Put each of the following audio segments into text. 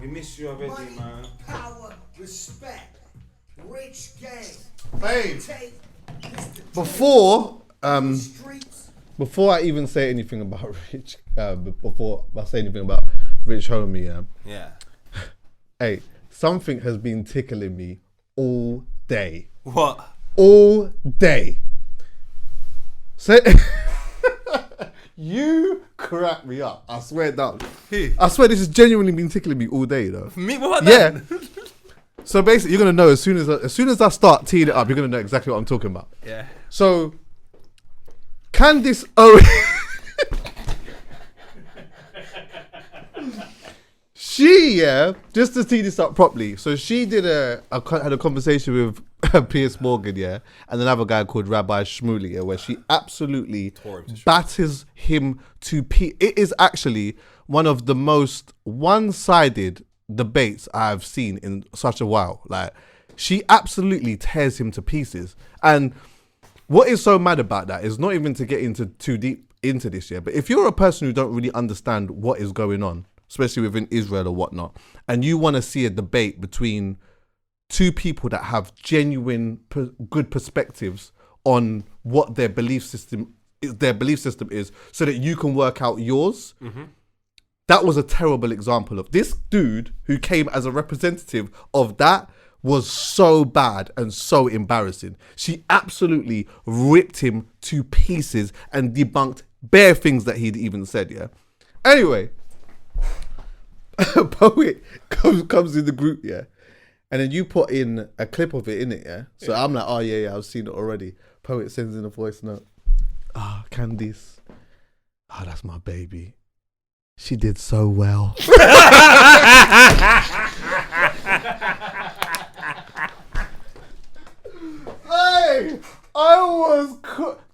We miss you already, money, man. Power, respect, rich gang. Hey, before I even say anything about Rich, before I say anything about Rich Homie, Yeah. Hey, something has been tickling me all day. What? All day. So, you crack me up. I swear down. I swear this has genuinely been tickling me all day, though. Me? What? Yeah. So basically, you're gonna know as soon as I start teeing it up, you're gonna know exactly what I'm talking about. Yeah. So, Candice Owens, just to tee this up properly. So she had a conversation with Piers Morgan, and another guy called Rabbi Shmuley, where she absolutely batters him to pieces. It is actually one of the most one-sided debates I've seen in such a while. Like, she absolutely tears him to pieces. And what is so mad about that is not even to get into too deep into this, but if you're a person who don't really understand what is going on, especially within Israel or whatnot, and you want to see a debate between two people that have genuine good perspectives on what their belief system is, so that you can work out yours. Mm-hmm. That was a terrible example of this dude who came as a representative of that. Was so bad and so embarrassing. She absolutely ripped him to pieces and debunked bare things that he'd even said, Anyway, Poet comes in the group, and then you put in a clip of it, innit, So I'm like, oh, yeah, I've seen it already. Poet sends in a voice note. Candice. That's my baby. She did so well. Hey,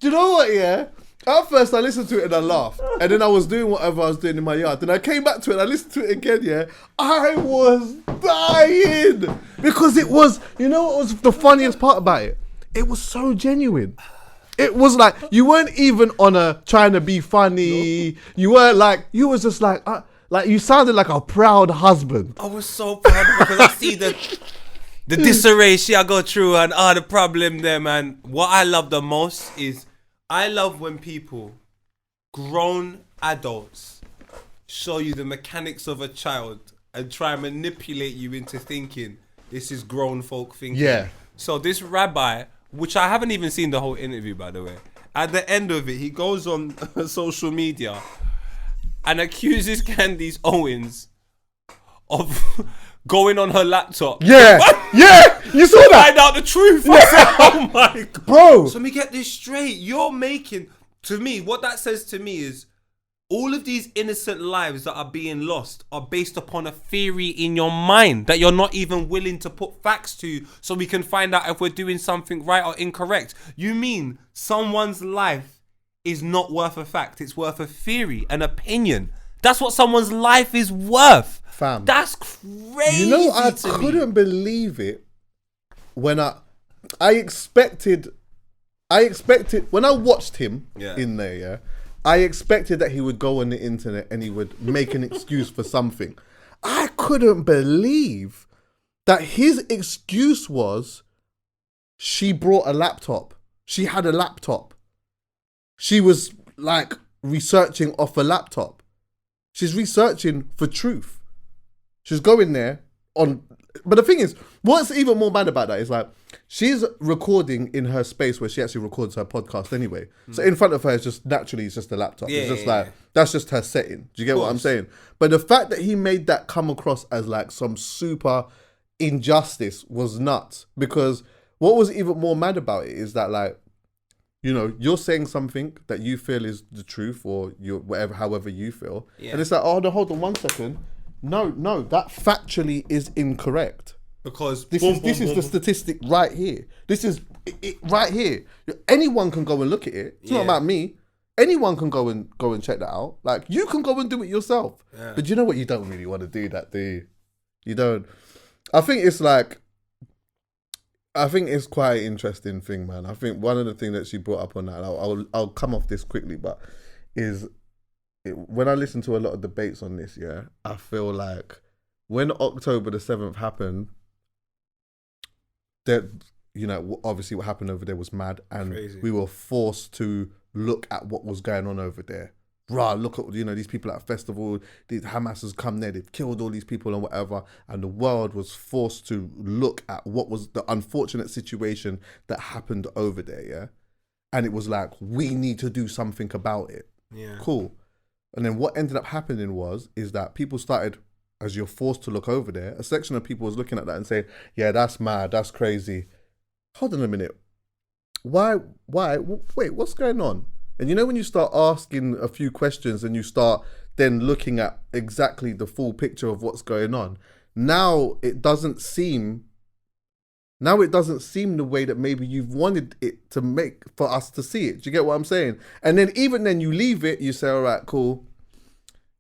do you know what, At first I listened to it and I laughed. And then I was doing whatever I was doing in my yard. Then I came back to it and I listened to it again, I was dying. Because it was, you know what was the funniest part about it? It was so genuine. It was like, you weren't even on a trying to be funny. No. You weren't like, you was just like you sounded like a proud husband. I was so proud because I see the disarray she I go through and the problem there, man. What I love the most is I love when people, grown adults, show you the mechanics of a child and try and manipulate you into thinking this is grown folk thinking. Yeah. So this rabbi, which I haven't even seen the whole interview, by the way, at the end of it, he goes on social media and accuses Candice Owens of going on her laptop. Yeah, you saw that. Find out the truth. I said, oh my God. Bro. So let me get this straight. You're making, to me, what that says to me is all of these innocent lives that are being lost are based upon a theory in your mind that you're not even willing to put facts to so we can find out if we're doing something right or incorrect. You mean someone's life is not worth a fact, it's worth a theory, an opinion. That's what someone's life is worth. Fam. That's crazy. You know, I couldn't believe it when I expected when I watched him in there, I expected that he would go on the internet and he would make an excuse for something. I couldn't believe that his excuse was she brought a laptop. She had a laptop. She was like researching off a laptop. She's researching for truth. She's going there on... But the thing is, what's even more mad about that is like, she's recording in her space where she actually records her podcast anyway. So in front of her, it's just naturally, it's just a laptop. It's just that's just her setting. Do you get what I'm saying? But the fact that he made that come across as like some super injustice was nuts. Because what was even more mad about it is that like, you know, you're saying something that you feel is the truth or however you feel. Yeah. And it's like, oh, no, hold on 1 second. No, that factually is incorrect. Because this is the statistic right here. This is it right here. Anyone can go and look at it. It's not about me. Anyone can go and check that out. Like, you can go and do it yourself. Yeah. But you know what? You don't really want to do that, do you? You don't. I think it's quite an interesting thing, man. I think one of the things that she brought up on that, I'll come off this quickly, but when I listen to a lot of debates on this, I feel like when October the 7th happened, that, you know, obviously what happened over there was mad, and Crazy. we were forced to look at what was going on over there. Rah, look at, you know, these people at a festival, these Hamas has come there, they've killed all these people and whatever, and the world was forced to look at what was the unfortunate situation that happened over there, yeah? And it was like, we need to do something about it. Yeah. Cool. And then what ended up happening is that people started, as you're forced to look over there, a section of people was looking at that and saying, yeah, that's mad, that's crazy. Hold on a minute. Why? Wait, what's going on? And you know when you start asking a few questions and you start then looking at exactly the full picture of what's going on, now it doesn't seem the way that maybe you've wanted it to make for us to see it. Do you get what I'm saying? And then even then you leave it, you say, all right, cool.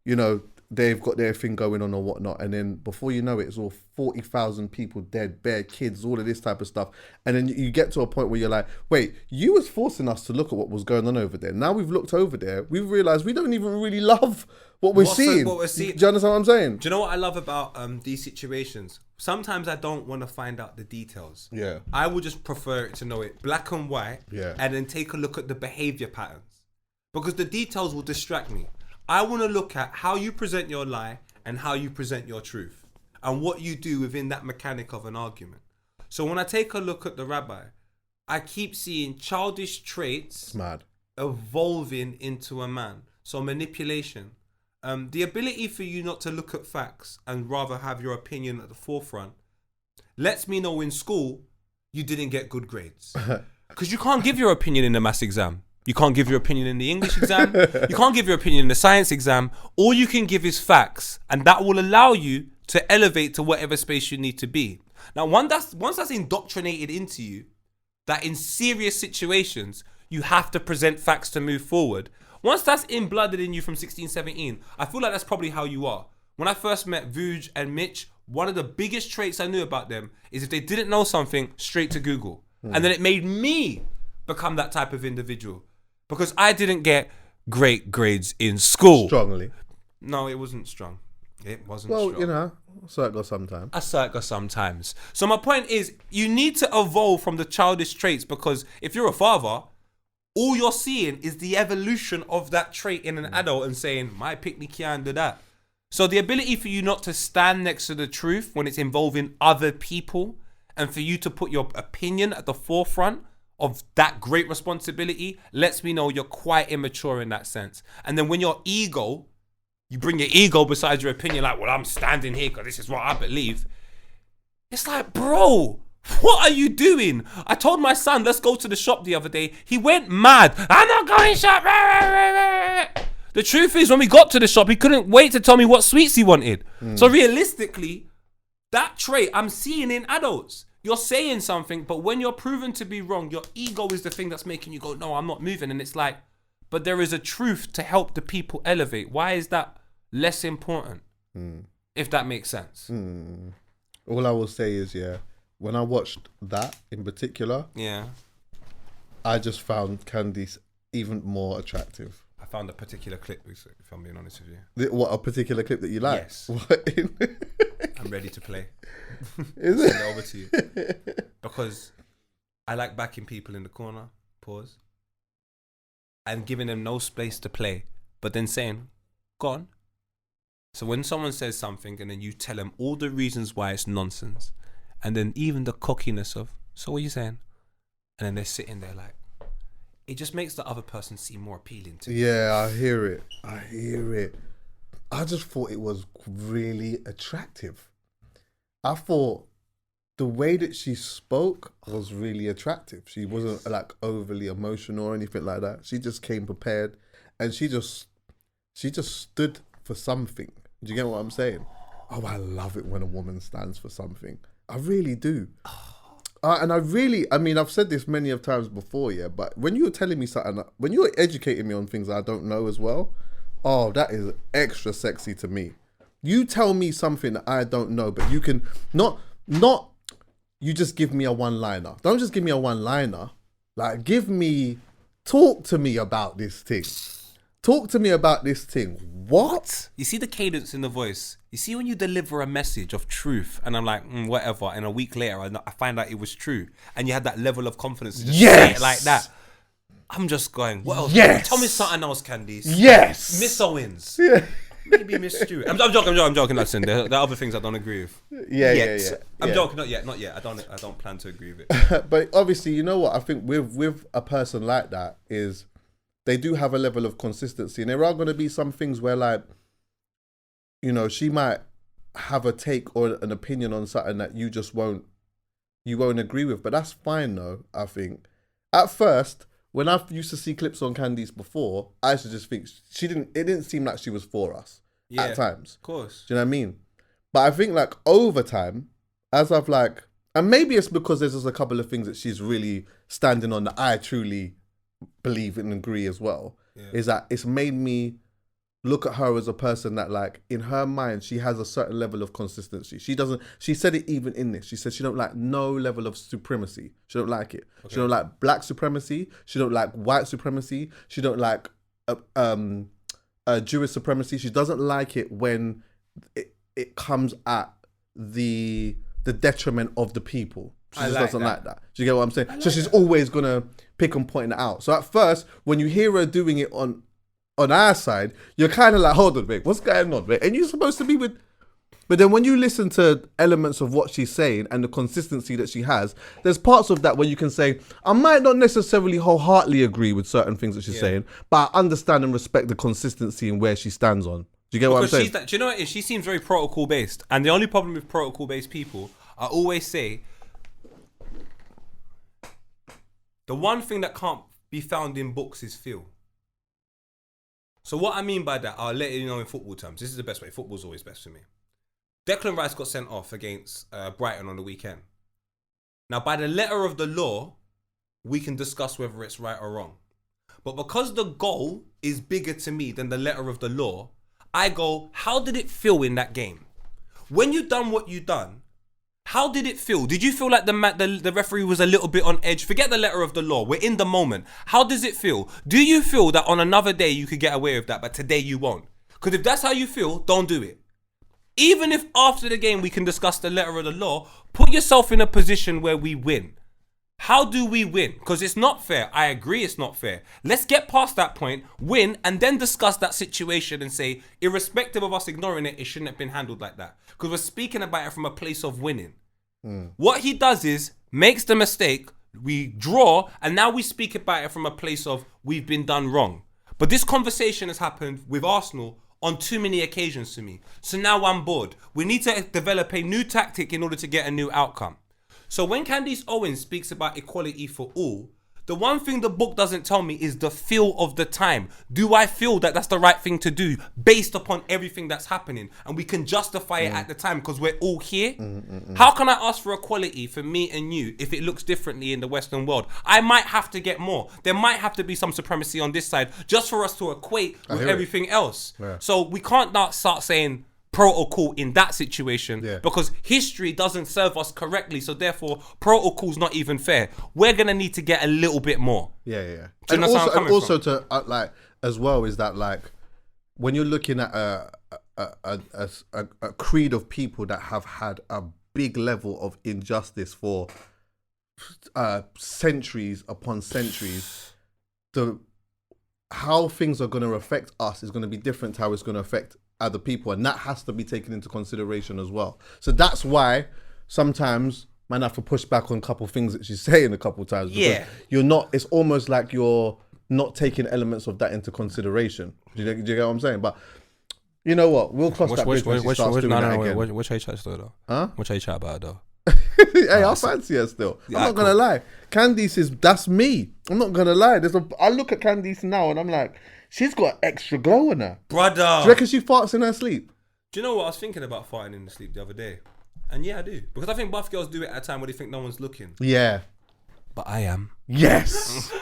You know, they've got their thing going on or whatnot. And then before you know it, it's all 40,000 people dead, bare kids, all of this type of stuff. And then you get to a point where you're like, wait, you was forcing us to look at what was going on over there. Now we've looked over there, we've realised we don't even really love what we're seeing. Do you understand what I'm saying? Do you know what I love about these situations? Sometimes I don't want to find out the details. Yeah. I would just prefer to know it black and white, yeah, and then take a look at the behaviour patterns. Because the details will distract me. I want to look at how you present your lie and how you present your truth and what you do within that mechanic of an argument. So when I take a look at the rabbi, I keep seeing childish traits evolving into a man. So manipulation. The ability for you not to look at facts and rather have your opinion at the forefront lets me know in school you didn't get good grades. Because you can't give your opinion in the maths exam. You can't give your opinion in the English exam. You can't give your opinion in the science exam. All you can give is facts, and that will allow you to elevate to whatever space you need to be. Now, once that's indoctrinated into you, that in serious situations, you have to present facts to move forward. Once that's in-blooded in you from 16, 17, I feel like that's probably how you are. When I first met Vuj and Mitch, one of the biggest traits I knew about them is if they didn't know something, straight to Google. And then it made me become that type of individual. Because I didn't get great grades in school. Strongly. No, it wasn't strong. It wasn't strong. Well, you know, circle sometimes. A circle sometimes. So my point is, you need to evolve from the childish traits, because if you're a father, all you're seeing is the evolution of that trait in an adult and saying, my picnic can't do that. So the ability for you not to stand next to the truth when it's involving other people, and for you to put your opinion at the forefront of that great responsibility lets me know you're quite immature in that sense. And then when your ego, you bring your ego beside your opinion, like, well, I'm standing here because this is what I believe. It's like, bro, what are you doing? I told my son, let's go to the shop the other day. He went mad. I'm not going shop. The truth is, when we got to the shop, he couldn't wait to tell me what sweets he wanted. So realistically, that trait I'm seeing in adults. You're saying something, but when you're proven to be wrong, your ego is the thing that's making you go, no, I'm not moving. And it's like, but there is a truth to help the people elevate. Why is that less important? If that makes sense. All I will say is, yeah, when I watched that in particular, yeah, I just found Candice even more attractive. I found a particular clip, if I'm being honest with you. What, a particular clip that you like? Yes. What? I'm ready to play. Is it? Send it over to you. Because I like backing people in the corner, pause, and giving them no space to play, but then saying, go on. So when someone says something and then you tell them all the reasons why it's nonsense, and then even the cockiness of, so what are you saying? And then they're sitting there like, it just makes the other person seem more appealing to you. Yeah, I hear it. I just thought it was really attractive. I thought the way that she spoke was really attractive. She wasn't like overly emotional or anything like that. She just came prepared, and she just stood for something. Do you get what I'm saying? Oh, I love it when a woman stands for something. I really do. And I mean, I've said this many of times before, yeah, but when you're telling me something, when you're educating me on things I don't know as well, oh, that is extra sexy to me. You tell me something that I don't know, but you can not you just give me a one-liner. Don't just give me a one-liner. Like, talk to me about this thing. talk to me about this thing. What? You see the cadence in the voice. You see when you deliver a message of truth, and I'm like, whatever. And a week later, I find out it was true, and you had that level of confidence to just say it like that. I'm just going, what else? Yes. Tell me something else, Candice. Yes. Miss Owens. Yeah. Maybe Miss Stewart. I'm joking. Listen, there are other things I don't agree with. Yeah. I'm joking. Not yet. I don't plan to agree with it. But obviously, you know what? I think with a person like that is they do have a level of consistency, and there are going to be some things where, like, you know, she might have a take or an opinion on something that you won't agree with. But that's fine, though. I think at first, when I used to see clips on Candice before, I used to just think it didn't seem like she was for us at times. Of course. Do you know what I mean? But I think, like, over time, as I've, like, and maybe it's because there's just a couple of things that she's really standing on that I truly believe and agree as well, is that it's made me look at her as a person that, like, in her mind, she has a certain level of consistency. She said it even in this. She said she don't like no level of supremacy. She don't like it. Okay. She don't like black supremacy. She don't like white supremacy. She don't like Jewish supremacy. She doesn't like it when it comes at the detriment of the people. She just doesn't like that. Do you get what I'm saying? So she's always going to pick and point it out. So at first, when you hear her doing it on our side, you're kind of like, hold on, mate, what's going on, mate? And you're supposed to be with... But then when you listen to elements of what she's saying and the consistency that she has, there's parts of that where you can say, I might not necessarily wholeheartedly agree with certain things that she's saying, but I understand and respect the consistency and where she stands on. Do you get what I'm saying? Do you know what it is? She seems very protocol-based. And the only problem with protocol-based people, I always say, the one thing that can't be found in books is feel. So what I mean by that, I'll let you know in football terms. This is the best way. Football's always best for me. Declan Rice got sent off against Brighton on the weekend. Now, by the letter of the law, we can discuss whether it's right or wrong. But because the goal is bigger to me than the letter of the law, I go, how did it feel in that game? When you done what you done, how did it feel? Did you feel like the referee was a little bit on edge? Forget the letter of the law. We're in the moment. How does it feel? Do you feel that on another day you could get away with that, but today you won't? Because if that's how you feel, don't do it. Even if after the game we can discuss the letter of the law, put yourself in a position where we win. How do we win? Because it's not fair. I agree it's not fair. Let's get past that point, win, and then discuss that situation and say, irrespective of us ignoring it, it shouldn't have been handled like that. Because we're speaking about it from a place of winning. What he does is, makes the mistake, we draw, and now we speak about it from a place of, we've been done wrong. But this conversation has happened with Arsenal on too many occasions to me. So now I'm bored. We need to develop a new tactic in order to get a new outcome. So when Candice Owens speaks about equality for all, the one thing the book doesn't tell me is the feel of the time. Do I feel that that's the right thing to do based upon everything that's happening? And we can justify it at the time because we're all here. How can I ask for equality for me and you if it looks differently in the Western world? I might have to get more. There might have to be some supremacy on this side just for us to equate with everything else. Yeah. So we can't now start saying protocol in that situation because history doesn't serve us correctly, so therefore protocol's not even fair. We're gonna need to get a little bit more. And also to like as well is that, like, when you're looking at a creed of people that have had a big level of injustice for centuries upon centuries, how things are going to affect us is going to be different to how it's going to affect other people, and that has to be taken into consideration as well. So that's why sometimes man have to push back on a couple of things that she's saying a couple of times, because you're not, it's almost like you're not taking elements of that into consideration. Do you get what I'm saying? But you know what, we'll cross that bridge when she starts doing that again. Which chat still though? Huh? Which chat about though? Hey, I fancy her still. I'm not gonna lie. Candice that's me. I'm not gonna lie. I look at Candice now and I'm like, she's got extra glow on her. Brother. Do you reckon she farts in her sleep? Do you know what? I was thinking about farting in the sleep the other day. And yeah, I do. Because I think buff girls do it at a time where they think no one's looking. Yeah. But I am. Yes.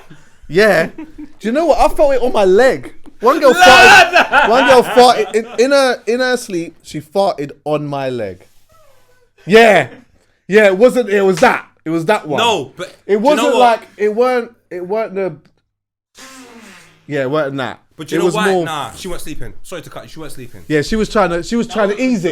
Yeah. Do you know what? I felt it on my leg. One girl farted in her sleep, she farted on my leg. Yeah. Yeah, it was that one. No, but it wasn't like it weren't the Yeah, it weren't that. But you know why? Nah, she weren't sleeping. Sorry to cut you. She weren't sleeping. Yeah, she was trying to ease it. She was trying to ease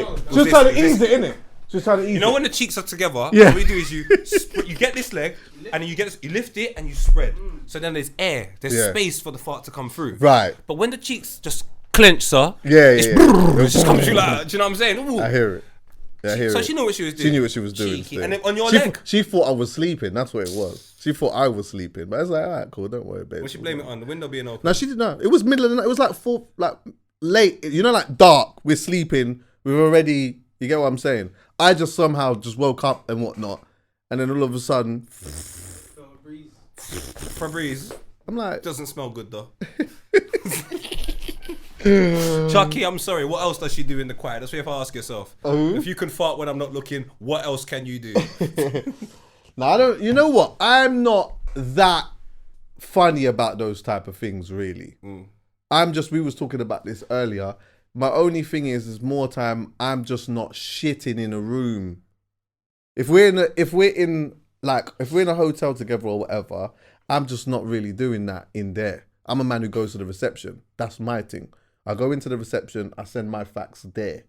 it, innit? She was trying to ease it. You know when the cheeks are together, yeah. what you do is you get this leg, and then you lift it and you spread. So then there's air. There's space for the fart to come through. Right. But when the cheeks just clench, sir. It just comes through like, do you know what I'm saying? Ooh. I hear it. Yeah, I hear so it. she knew what she was doing. She knew what she was doing. Cheeky. And then on your leg. She thought I was sleeping. That's what it was. She thought I was sleeping. But I was like, all right, cool. Don't worry, babe. What she blame it on? The window being open? No, she didn't know. It was middle of the night. It was like late. You know, like dark. We're sleeping. We're already, you get what I'm saying? I just somehow just woke up and whatnot. And then all of a sudden. Febreze. I'm like. Doesn't smell good though. Chuckie, I'm sorry. What else does she do in the quiet? That's what you have to ask yourself. If you can fart when I'm not looking, what else can you do? No, I don't. You know what? I'm not that funny about those type of things, really. I'm just. We was talking about this earlier. My only thing is more time. I'm just not shitting in a room. If we're in a hotel together or whatever, I'm just not really doing that in there. I'm a man who goes to the reception. That's my thing. I go into the reception, I send my fax there.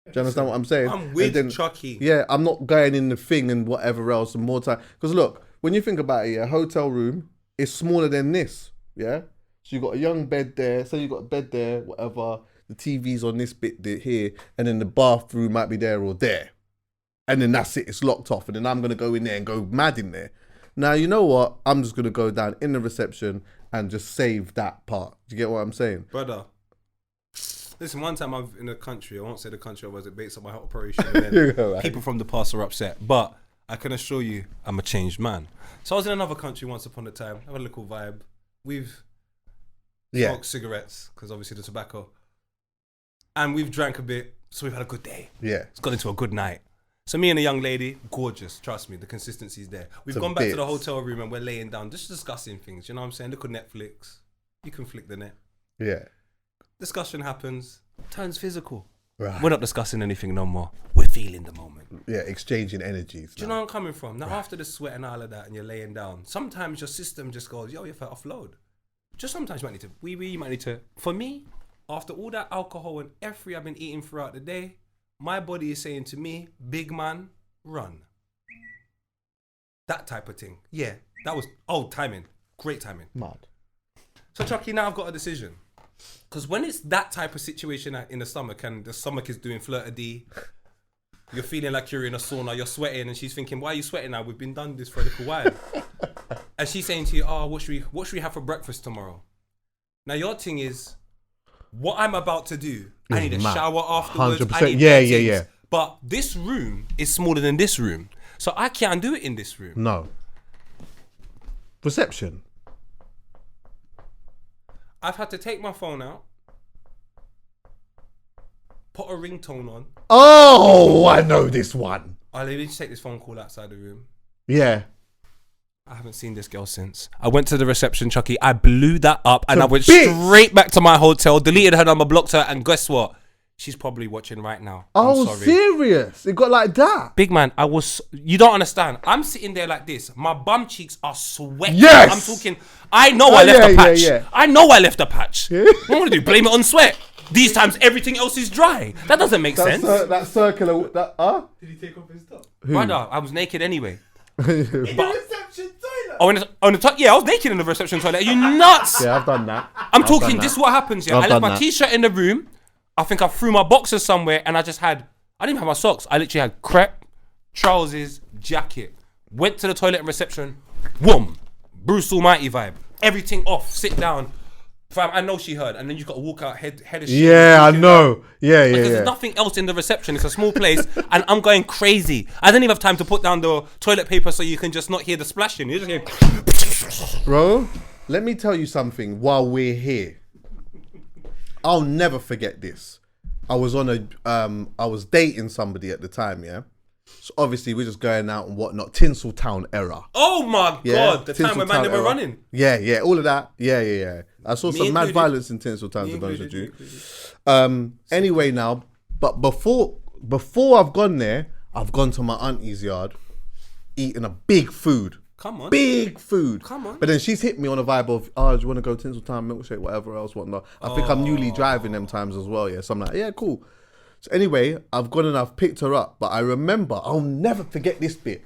Do you understand what I'm saying? I'm with Chuckie. Yeah, I'm not going in the thing and whatever else and more time. Because look, when you think about it, a hotel room is smaller than this. Yeah? So you got a young bed there, so you got a bed there, whatever. The TV's on this bit here, and then the bathroom might be there or there. And then that's it, it's locked off. And then I'm going to go in there and go mad in there. Now, you know what? I'm just going to go down in the reception and just save that part. Do you get what I'm saying? Brother, listen, one time I'm in a country, I won't say the country, otherwise it baits up my health operation. And then people from the past are upset. But I can assure you, I'm a changed man. So I was in another country once upon a time, have a little vibe. We've smoked cigarettes, because obviously the tobacco. And we've drank a bit, so we've had a good day. Yeah. It's got into a good night. So me and a young lady, gorgeous, trust me, the consistency's there. We've gone back to the hotel room and we're laying down, just discussing things, you know what I'm saying? Look at Netflix, you can flick the net. Yeah. Discussion happens, turns physical. Right. We're not discussing anything no more. We're feeling the moment. Yeah, exchanging energies. Do you know where I'm coming from? Now after the sweat and all of that and you're laying down, sometimes your system just goes, yo, you have to offload. Just sometimes you might need to, you might need to, for me, after all that alcohol and everything I've been eating throughout the day, my body is saying to me, big man, run. That type of thing. Yeah, that was, timing. Great timing. Mad. So Chuckie, now I've got a decision. Because when it's that type of situation in the stomach and the stomach is doing flirty, you're feeling like you're in a sauna, you're sweating, and she's thinking, why are you sweating now? We've been done this for a little while. And she's saying to you, what should we have for breakfast tomorrow? Now your thing is, what I'm about to do, I need a shower afterwards. 100%. Yeah. But this room is smaller than this room. So I can't do it in this room. No. Reception. I've had to take my phone out, put a ringtone on. Oh, I know this one. Let me just take this phone call outside the room. Yeah. I haven't seen this girl since. I went to the reception, Chuckie. I blew that up and I went straight back to my hotel, deleted her number, blocked her, and guess what? She's probably watching right now. Oh, serious? It got like that? Big man, you don't understand. I'm sitting there like this. My bum cheeks are sweating. Yes! I'm talking, I know I left a patch. Yeah. I know I left a patch. Yeah. What am I going to do? Blame it on sweat. These times everything else is dry. That doesn't make sense. That circular, Did he take off his top? Brother, I was naked anyway. In the reception toilet? On the top, yeah, I was naked in the reception toilet. Are you nuts? Yeah, I've done that. I'm talking, this is what happens, yeah. I left my t-shirt in the room. I think I threw my boxers somewhere and I didn't even have my socks. I literally had crepe, trousers, jacket. Went to the toilet and reception. Whoom. Bruce Almighty vibe. Everything off. Sit down. Fam, I know she heard. And then you got to walk out head of shit. Yeah, I know. Yeah. There's nothing else in the reception. It's a small place and I'm going crazy. I didn't even have time to put down the toilet paper so you can just not hear the splashing. You just hear... Bro, let me tell you something while we're here. I'll never forget this. I was dating somebody at the time, yeah? So obviously we're just going out and whatnot. Tinseltown era. Oh my God, the time when man they were running. Yeah, all of that. Yeah. I saw some mad violence in Tinseltown, to be honest with you. Anyway now, but before I've gone there, I've gone to my auntie's yard, eating a big food. Come on. Big food. Come on. But then she's hit me on a vibe of, oh, do you want to go Tinseltown, milkshake, whatever else, whatnot. I think I'm newly driving them times as well, yeah. So I'm like, yeah, cool. So anyway, I've gone and I've picked her up, but I remember, I'll never forget this bit.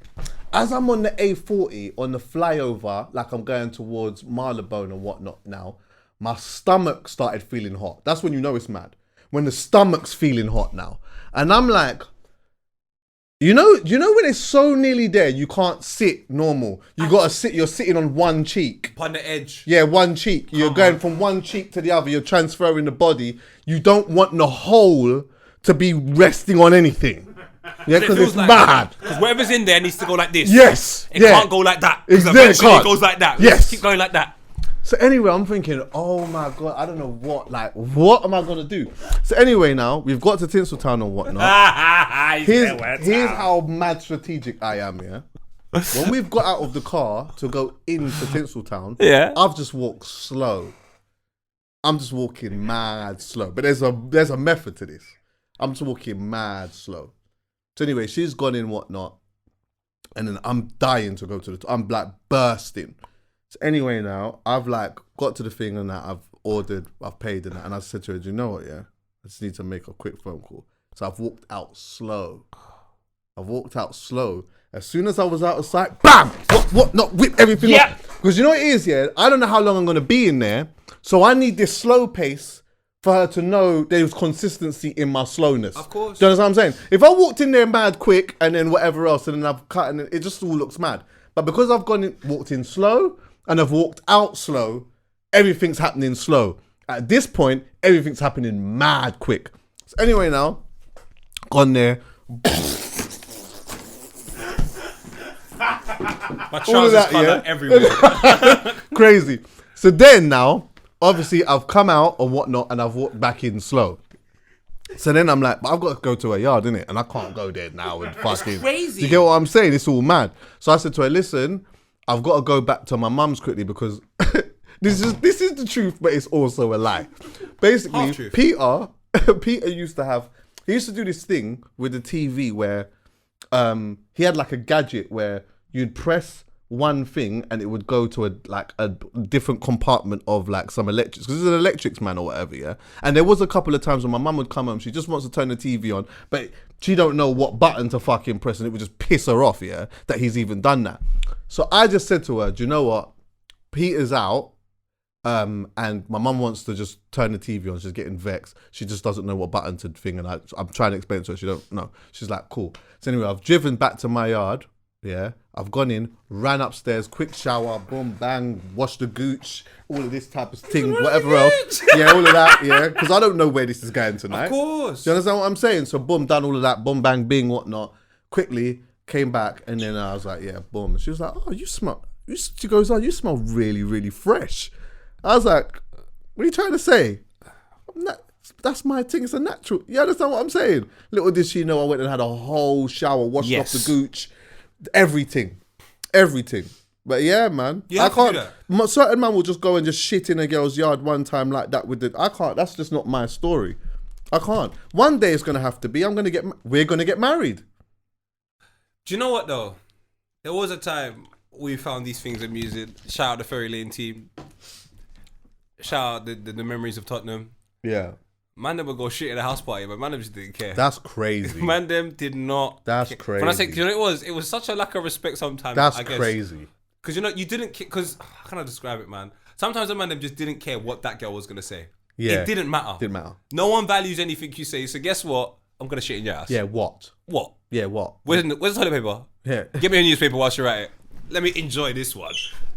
As I'm on the A40 on the flyover, like I'm going towards Marylebone and whatnot now, my stomach started feeling hot. That's when you know it's mad. When the stomach's feeling hot now. And I'm like, you know when it's so nearly there, you can't sit normal. You gotta sit, you're sitting on one cheek. On the edge. Yeah, one cheek. You're going from one cheek to the other. You're transferring the body. You don't want the whole to be resting on anything. Yeah, because it's like mad. Because whatever's in there needs to go like this. Yes. It can't go like that. Exactly. Eventually it goes like that. Yes. Keep going like that. So anyway, I'm thinking, oh my God, I don't know what am I going to do? So anyway, now, we've got to Tinseltown and whatnot. Here's how mad strategic I am, yeah? When we've got out of the car to go into Tinseltown, yeah, I've just walked slow. I'm just walking mad slow. But there's a method to this. I'm just walking mad slow. So anyway, she's gone in whatnot. And then I'm dying to go to I'm like bursting. So anyway now, I've like got to the thing and that I've paid and that. And I said to her, do you know what, yeah? I just need to make a quick phone call. So I've walked out slow. As soon as I was out of sight, bam! What? Not whip everything up. Because you know what it is, yeah? I don't know how long I'm going to be in there. So I need this slow pace for her to know there's consistency in my slowness. Of course. Do you understand what I'm saying? If I walked in there mad quick and then whatever else and then I've cut and it just all looks mad. But because I've walked in slow and I've walked out slow, everything's happening slow. At this point, everything's happening mad quick. So anyway now, gone there. My trousers colour everywhere. Crazy. So then now, obviously I've come out or whatnot and I've walked back in slow. So then I'm like, but I've got to go to a yard, innit? And I can't go there now and fucking. Crazy. Do you get what I'm saying? It's all mad. So I said to her, listen, I've got to go back to my mum's quickly because this is the truth, but it's also a lie. Basically, Peter used to do this thing with the TV where he had like a gadget where you'd press one thing and it would go to a different compartment of like some electrics, because he's an electrics man or whatever, yeah. And there was a couple of times when my mum would come home, she just wants to turn the TV on, but she don't know what button to fucking press, and it would just piss her off, yeah, that he's even done that. So I just said to her, do you know what? Peter's out, and my mum wants to just turn the TV on. She's getting vexed. She just doesn't know what button to thing, and I'm trying to explain to her. She don't know. She's like, cool. So anyway, I've driven back to my yard. Yeah, I've gone in, ran upstairs, quick shower, boom, bang, wash the gooch, all of this type of thing, whatever else. Yeah, all of that, yeah, because I don't know where this is going tonight. Of course. Do you understand what I'm saying? So boom, done all of that, boom, bang, bing, whatnot. Quickly, came back, and then I was like, yeah, boom. And she was like, oh, you smell, she goes, oh, you smell really, really fresh. I was like, what are you trying to say? That's my thing, it's a natural. You understand what I'm saying? Little did she know I went and had a whole shower, washed off the gooch. Everything. But yeah, man, I can't. Certain man will just go and just shit in a girl's yard one time like that with I can't. That's just not my story. I can't. One day it's gonna have to be. We're gonna get married. Do you know what though? There was a time we found these things amusing. Shout out the Ferry Lane team. Shout out the memories of Tottenham. Yeah. Man, them would go shit at a house party, but man, them just didn't care. That's crazy. Man, them did not. That's care. crazy. When I say, you know, it was such a lack of respect sometimes. That's I guess. crazy. Because you know, you didn't care. Because how can I describe it, man? Sometimes the man them just didn't care what that girl was gonna say. Yeah, it didn't matter. No one values anything you say. So guess what? I'm gonna shit in your ass. Yeah. What? Yeah. What? Where's the toilet paper? Yeah. Give me a newspaper whilst you're at it. Let me enjoy this one.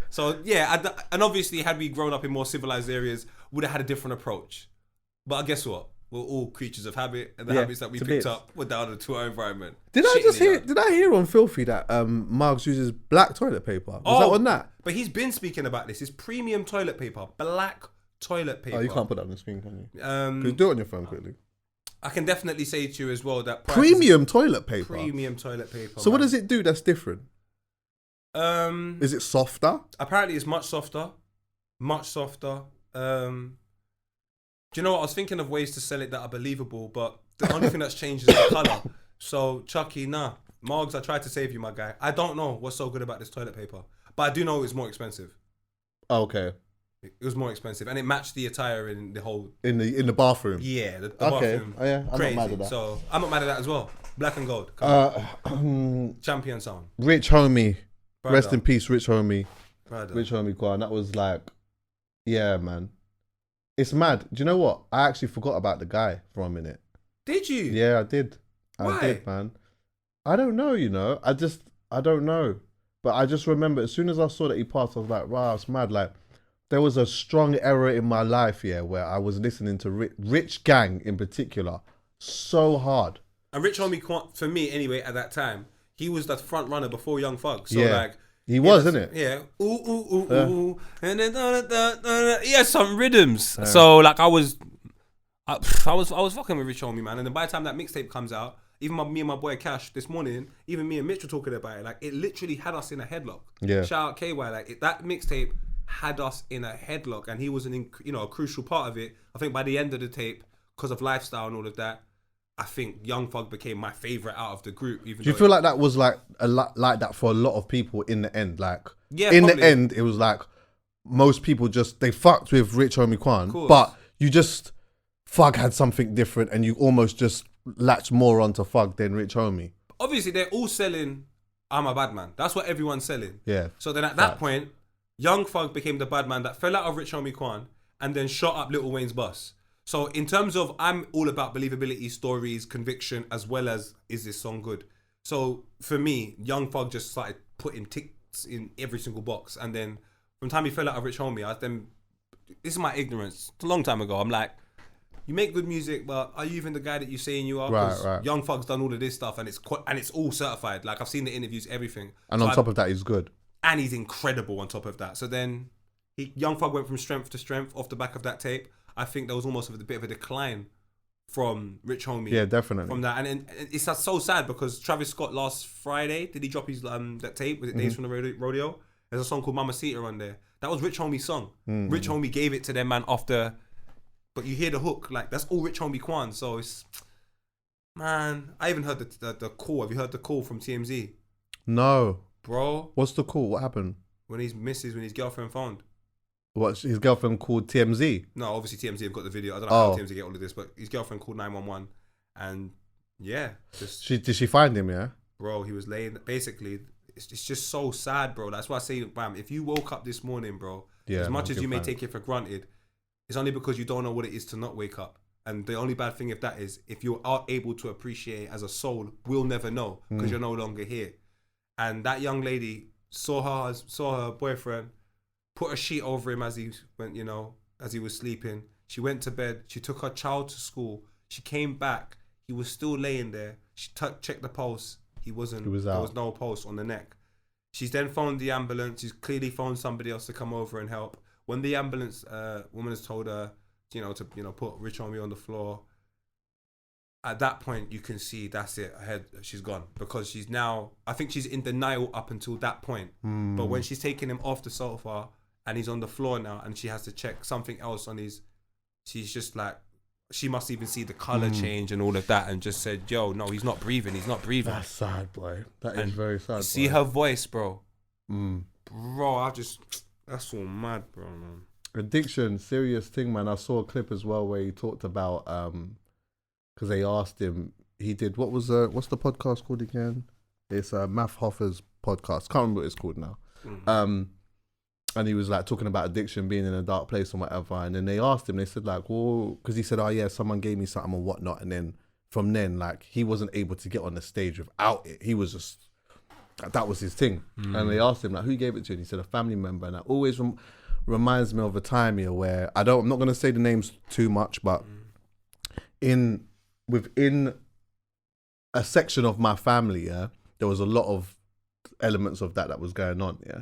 So yeah, and obviously, had we grown up in more civilized areas, would have had a different approach. But guess what? We're all creatures of habit, and the habits that we picked up were down to our environment. Did I hear on Filthy that Margs uses black toilet paper? Was that on that? But he's been speaking about this. It's premium toilet paper, black toilet paper. Oh, you can't put that on the screen, can you? Can you do it on your phone quickly? I can definitely say to you as well that premium toilet paper. Premium toilet paper. So what does it do that's different? Is it softer? Apparently, it's much softer. Much softer. Do you know what? I was thinking of ways to sell it that are believable, but the only thing that's changed is the colour. So, Chuckie, nah. Margs, I tried to save you, my guy. I don't know what's so good about this toilet paper. But I do know it was more expensive. Oh, okay. It was more expensive, and it matched the attire in the whole. In the bathroom. Yeah, the Okay. bathroom. Oh, yeah, I'm crazy. not mad at that. So I'm not mad at that as well. Black and gold. Champion sound. Rich homie. Brother. Rest in peace, Rich homie. Brother. Rich homie Quan. That was like, yeah, man. It's mad. Do you know what? I actually forgot about the guy for a minute. Did you? Yeah, I did. Why? I did, man. I don't know, you know. I don't know. But I just remember as soon as I saw that he passed, I was like, wow, it's mad. Like, there was a strong era in my life, yeah, where I was listening to Rich Gang in particular so hard. And Rich Homie Quan, for me anyway, at that time, he was the front runner before Young Thug. So Yeah. like, He was, isn't it? yeah, ooh ooh ooh ooh, and then he had some rhythms. So like I was fucking with Rich Homie, man. And then by the time that mixtape comes out, even me and my boy Cash this morning, even me and Mitch were talking about it. Like it literally had us in a headlock. Yeah. Shout out KY. Like that mixtape had us in a headlock, and he was a crucial part of it. I think by the end of the tape, because of lifestyle and all of that, I think Young Thug became my favorite out of the group. Even Do you feel like that was like a lot like that for a lot of people in the end? Like, Yeah, in probably. the end, it was like most people just they fucked with Rich Homie Quan, Course. but you just Thug had something different, and you almost just latched more onto Thug than Rich Homie. Obviously, they're all selling I'm a Bad Man. That's what everyone's selling. Yeah. So then at that point, Young Thug became the bad man that fell out of Rich Homie Quan and then shot up Lil Wayne's bus. So in terms of, I'm all about believability, stories, conviction, as well as, is this song good? So for me, Young Thug just started putting ticks in every single box. And then from the time he fell out of Rich Homie, this is my ignorance. It's a long time ago. I'm like, you make good music, but are you even the guy that you're saying you are? Right. Young Thug's done all of this stuff, and it's all certified. Like I've seen the interviews, everything. And on top of that, he's good. And he's incredible on top of that. So then, Young Thug went from strength to strength off the back of that tape. I think there was almost a bit of a decline from Rich Homie. Yeah, definitely. From that, and it's so sad because Travis Scott last Friday, did he drop his that tape? Was it Days from the Rodeo? There's a song called Mamacita on there. That was Rich Homie's song. Rich Homie gave it to them, man, after. But you hear the hook, like that's all Rich Homie Quan. So it's, man, I even heard the call. Have you heard the call from TMZ? No. Bro. What's the call? What happened? When his girlfriend phoned. What's his girlfriend called TMZ? No, obviously TMZ have got the video. I don't know how TMZ get all of this, but his girlfriend called 911, and yeah, Did she find him? Yeah. Bro, he was laying. Basically, it's just so sad, bro. That's why I say, bam, if you woke up this morning, bro, Yeah, as much man, as you may fine. take it for granted, it's only because you don't know what it is to not wake up. And the only bad thing of that is if you are able to appreciate it as a soul, we'll never know because you're no longer here. And that young lady saw her boyfriend, put a sheet over him as he went, as he was sleeping. She went to bed. She took her child to school. She came back. He was still laying there. She checked the pulse. He wasn't. He was there out. was no pulse on the neck. She's then phoned the ambulance. She's clearly phoned somebody else to come over and help. When the ambulance woman has told her, to put Rich Homie on the floor. At that point, you can see that's it. She's gone because she's now. I think she's in denial up until that point. But when she's taking him off the sofa and he's on the floor now, and she has to check something else on his, she's just like, she must even see the color change and all of that, and just said, "Yo, no, he's not breathing. He's not breathing." That's sad, boy. That is very sad. See boy. her voice, bro. Bro, that's so mad, bro, man. Addiction, serious thing, man. I saw a clip as well where he talked about because they asked him. He did what's the podcast called again? It's Math Hoffer's podcast. Can't remember what it's called now. And he was like talking about addiction, being in a dark place and whatever. And then they asked him. They said like, "Well," because he said, "Oh yeah, someone gave me something and whatnot." And then from then, like he wasn't able to get on the stage without it. He was just that was his thing. And they asked him like, "Who gave it to you?" And he said, "A family member." And that always reminds me of a time here where I'm not going to say the names too much, but within a section of my family, yeah, there was a lot of elements of that was going on, yeah.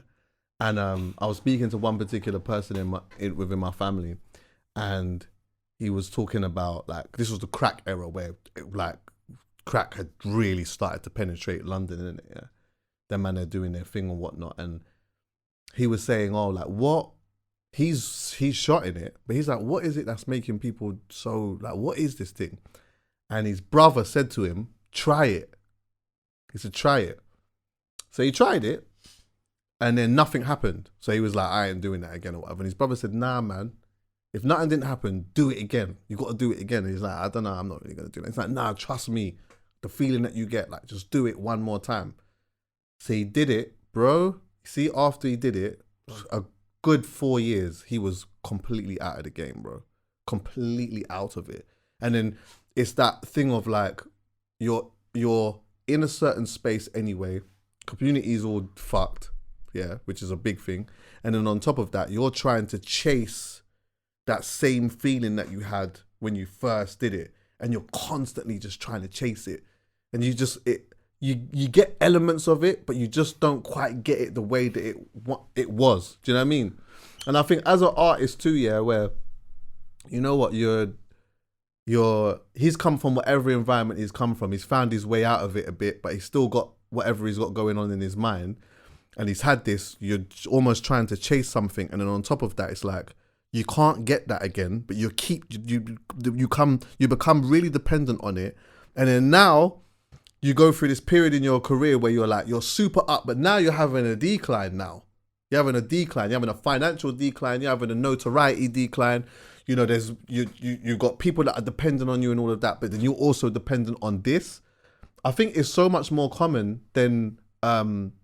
And I was speaking to one particular person within my family, and he was talking about like this was the crack era where crack had really started to penetrate London, innit? Yeah, them man are doing their thing and whatnot, and he was saying, "Oh, like what." He's shot in it, but he's like, what is it that's making people so like, what is this thing? And his brother said to him, try it. He said, try it. So he tried it, And then nothing happened. So he was like, I ain't doing that again or whatever. And his brother said, nah, man, if nothing didn't happen, do it again. You got to do it again. And he's like, I don't know, I'm not really going to do it. It's like, nah, trust me. The feeling that you get, like, just do it one more time. So he did it, bro. See, after he did it, a good 4 years, he was completely out of the game, bro. Completely out of it. And then it's that thing of like, you're in a certain space anyway. Community's all fucked, yeah, which is a big thing. And then on top of that, you're trying to chase that same feeling that you had when you first did it. And you're constantly just trying to chase it. And you just, you get elements of it, but you just don't quite get it the way that it was. Do you know what I mean? And I think as an artist too, yeah, where, you know what, he's come from whatever environment he's come from. He's found his way out of it a bit, but he's still got whatever he's got going on in his mind. And he's had this, you're almost trying to chase something. And then on top of that, it's like, you can't get that again, but you become really dependent on it. And then now you go through this period in your career where you're like, you're super up, but now you're having a decline now. You're having a decline. You're having a financial decline. You're having a notoriety decline. You know, there's you've got people that are dependent on you and all of that, but then you're also dependent on this. I think it's so much more common than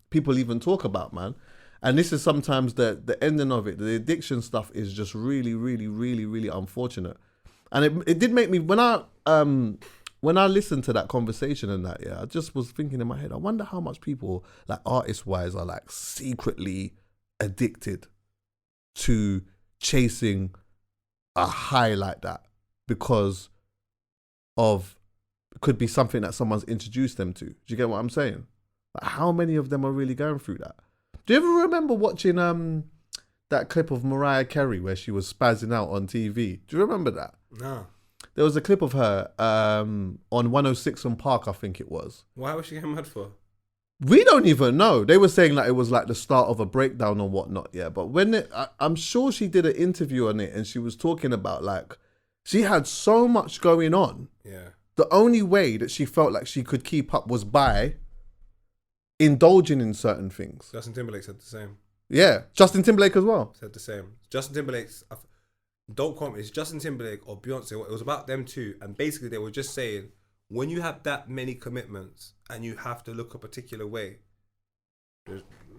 people even talk about, man. And this is sometimes the ending of it. The addiction stuff is just really, really, really, really unfortunate. And it did make me, when I listened to that conversation and that, yeah, I just was thinking in my head, I wonder how much people, like artist-wise, are like secretly addicted to chasing a high like that because of, it could be something that someone's introduced them to. Do you get what I'm saying? Like, how many of them are really going through that? Do you ever remember watching that clip of Mariah Carey where she was spazzing out on TV? Do you remember that? No. There was a clip of her on 106 and Park, I think it was. Why was she getting mad for? We don't even know. They were saying like it was like the start of a breakdown or whatnot, yeah. But when I'm sure she did an interview on it and she was talking about like, she had so much going on. Yeah. The only way that she felt like she could keep up was by indulging in certain things. Justin Timberlake said the same. Yeah, Justin Timberlake as well. Said the same. Justin Timberlake's, don't quote me, it's Justin Timberlake or Beyonce. It was about them too. And basically they were just saying, when you have that many commitments and you have to look a particular way,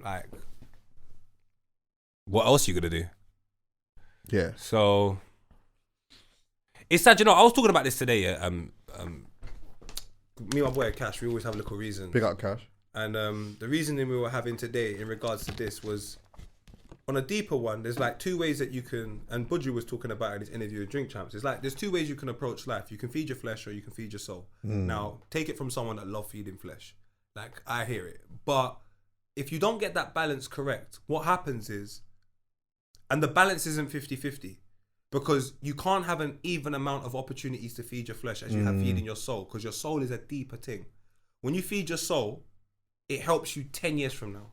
like, what else are you going to do? Yeah. So, it's sad, you know, I was talking about this today, yeah. Me and my boy Cash, we always have a little reason. Big up Cash. And the reasoning we were having today in regards to this was, on a deeper one, there's like two ways that you can, and Budju was talking about in his interview with Drink Champs, it's like there's two ways you can approach life. You can feed your flesh or you can feed your soul. Now, take it from someone that loves feeding flesh. Like, I hear it. But if you don't get that balance correct, what happens is, and the balance isn't 50-50, because you can't have an even amount of opportunities to feed your flesh as you have feeding your soul, because your soul is a deeper thing. When you feed your soul, it helps you 10 years from now.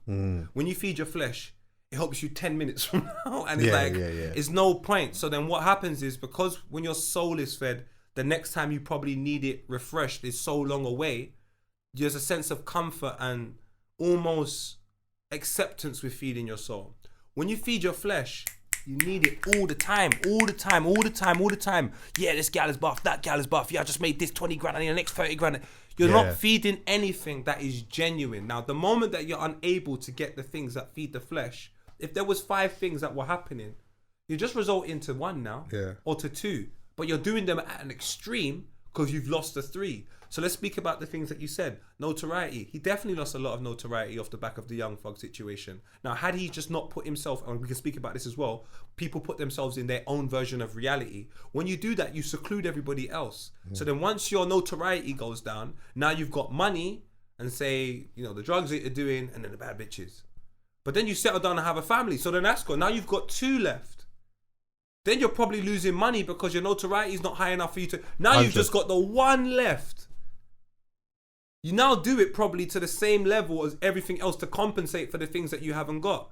When you feed your flesh, it helps you 10 minutes from now. And it's it's no point. So then what happens is, because when your soul is fed, the next time you probably need it refreshed is so long away, there's a sense of comfort and almost acceptance with feeding your soul. When you feed your flesh, you need it all the time. Yeah, this gal is buff, that gal is buff. Yeah, I just made this 20 grand, I need the next 30 grand. You're not feeding anything that is genuine. Now, the moment that you're unable to get the things that feed the flesh, if there was 5 things that were happening, you just result into 1 now, or to 2. But you're doing them at an extreme because you've lost the 3. So let's speak about the things that you said. Notoriety. He definitely lost a lot of notoriety off the back of the Young Thug situation. Now, had he just not put himself, and we can speak about this as well, people put themselves in their own version of reality. When you do that, you seclude everybody else. So then once your notoriety goes down, now you've got money and say, you know, the drugs that you're doing and then the bad bitches. But then you settle down and have a family. So then that's gone. Now you've got 2 left. Then you're probably losing money because your notoriety is not high enough for you to... Now you've just got the 1 left. You now do it probably to the same level as everything else to compensate for the things that you haven't got.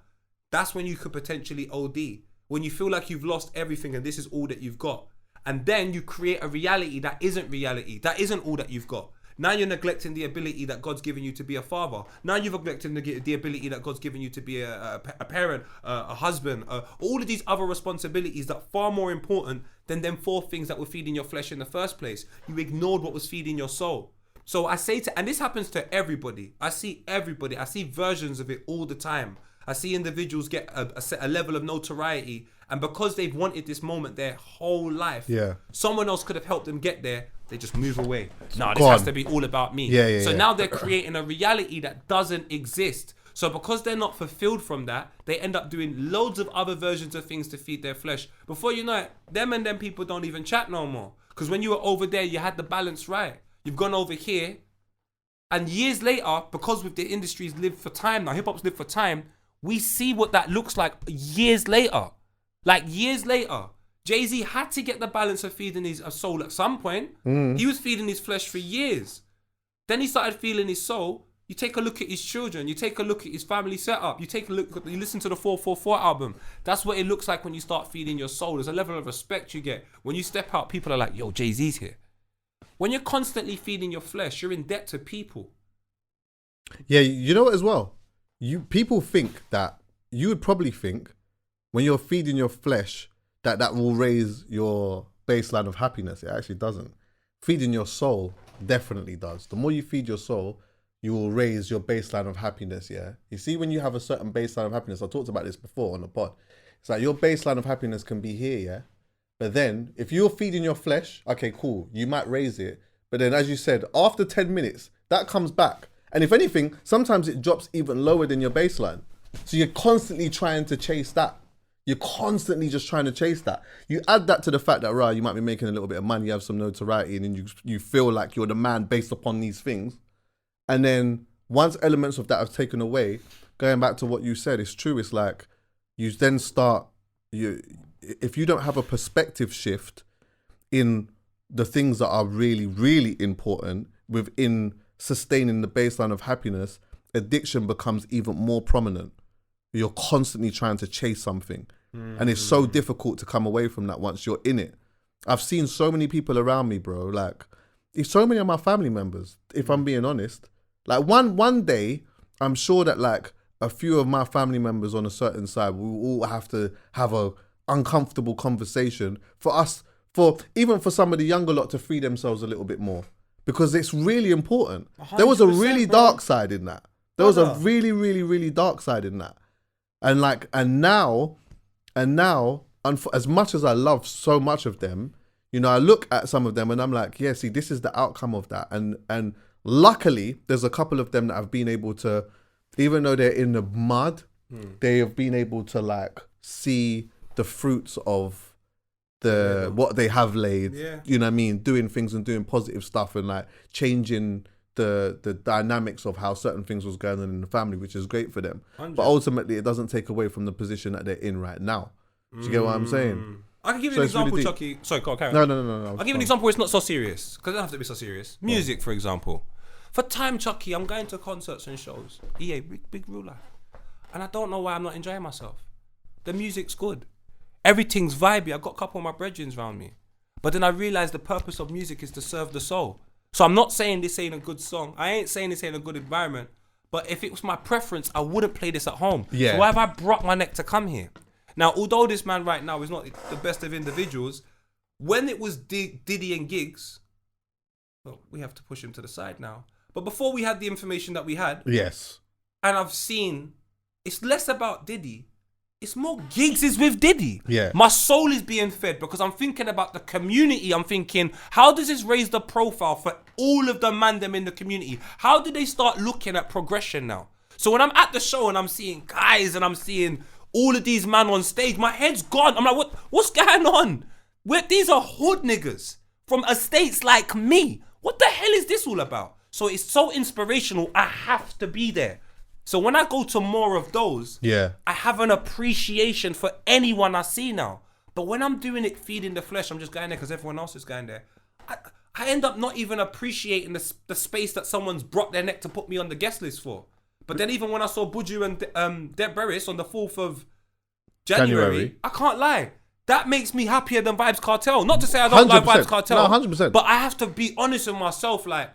That's when you could potentially OD. When you feel like you've lost everything and this is all that you've got. And then you create a reality that isn't reality. That isn't all that you've got. Now you're neglecting the ability that God's given you to be a father. Now you've neglected the ability that God's given you to be a parent, a husband, all of these other responsibilities that are far more important than them 4 things that were feeding your flesh in the first place. You ignored what was feeding your soul. So I say and this happens to everybody. I see versions of it all the time. I see individuals get a level of notoriety, and because they've wanted this moment their whole life, someone else could have helped them get there. They just move away. No, this has to be all about me. So now they're creating a reality that doesn't exist. So because they're not fulfilled from that, they end up doing loads of other versions of things to feed their flesh. Before you know it, them people don't even chat no more. Because when you were over there, you had the balance right. You've gone over here, and years later, because with the industries live for time now, hip-hop's live for time, we see what that looks like years later. Like years later. Jay-Z had to get the balance of feeding his soul at some point. He was feeding his flesh for years. Then he started feeling his soul. You take a look at his children. You take a look at his family setup. You listen to the 444 album. That's what it looks like when you start feeding your soul. There's a level of respect you get. When you step out, people are like, yo, Jay-Z's here. When you're constantly feeding your flesh, you're in debt to people. Yeah, you know what as well? People think that, you would probably think, when you're feeding your flesh, that will raise your baseline of happiness. It actually doesn't. Feeding your soul definitely does. The more you feed your soul, you will raise your baseline of happiness, yeah? You see, when you have a certain baseline of happiness, I talked about this before on the pod, it's like your baseline of happiness can be here, yeah? But then, if you're feeding your flesh, okay, cool, you might raise it. But then, as you said, after 10 minutes, that comes back. And if anything, sometimes it drops even lower than your baseline. So you're constantly trying to chase that. You're constantly just trying to chase that. You add that to the fact that, right, you might be making a little bit of money, you have some notoriety, and then you feel like you're the man based upon these things. And then once elements of that have taken away, going back to what you said, it's true. It's like you then start, if you don't have a perspective shift in the things that are really, really important within sustaining the baseline of happiness, addiction becomes even more prominent. You're constantly trying to chase something. And it's so difficult to come away from that once you're in it. I've seen so many people around me, bro, like, it's so many of my family members, if I'm being honest. Like one day, I'm sure that like a few of my family members on a certain side will all have to have a uncomfortable conversation even for some of the younger lot to free themselves a little bit more. Because it's really important. There was a really dark side in that. There was a really, really, really dark side in that. And now, as much as I love so much of them, you know, I look at some of them and I'm like, yeah, see, this is the outcome of that. And luckily, there's a couple of them that have been able to, even though they're in the mud, they have been able to like see the fruits of what they have laid. Yeah. You know what I mean? Doing things and doing positive stuff and like changing the dynamics of how certain things was going on in the family, which is great for them. 100. But ultimately, it doesn't take away from the position that they're in right now. Do you get what I'm saying? I can give you an example, really Chuckie. Sorry, go on, carry on. No. I'll give you an example where it's not so serious, because it doesn't have to be so serious. Music, for example. For time, Chuckie, I'm going to concerts and shows. EA, big real life. And I don't know why I'm not enjoying myself. The music's good. Everything's vibey. I've got a couple of my brethrens around me. But then I realised the purpose of music is to serve the soul. So I'm not saying this ain't a good song. I ain't saying this ain't a good environment. But if it was my preference, I wouldn't play this at home. Yeah. So why have I brought my neck to come here? Now, although this man right now is not the best of individuals, when it was Diddy and Giggs, well, we have to push him to the side now. But before we had the information that we had, yes, and I've seen, it's less about Diddy. It's more Giggs is with Diddy. Yeah. My soul is being fed because I'm thinking about the community. I'm thinking, how does this raise the profile for all of the man them in the community? How do they start looking at progression now? So when I'm at the show and I'm seeing guys and I'm seeing all of these men on stage, my head's gone. I'm like, what's going on? These are hood niggas from estates like me. What the hell is this all about? So it's so inspirational. I have to be there. So when I go to more of those, yeah, I have an appreciation for anyone I see now. But when I'm doing it, feeding the flesh, I'm just going there because everyone else is going there. I end up not even appreciating the space that someone's brought their neck to put me on the guest list for. But then even when I saw Buju and Deb Berris on the 4th of January, I can't lie. That makes me happier than Vybz Kartel. Not to say I don't like Vybz Kartel. No, 100%. But I have to be honest with myself, like,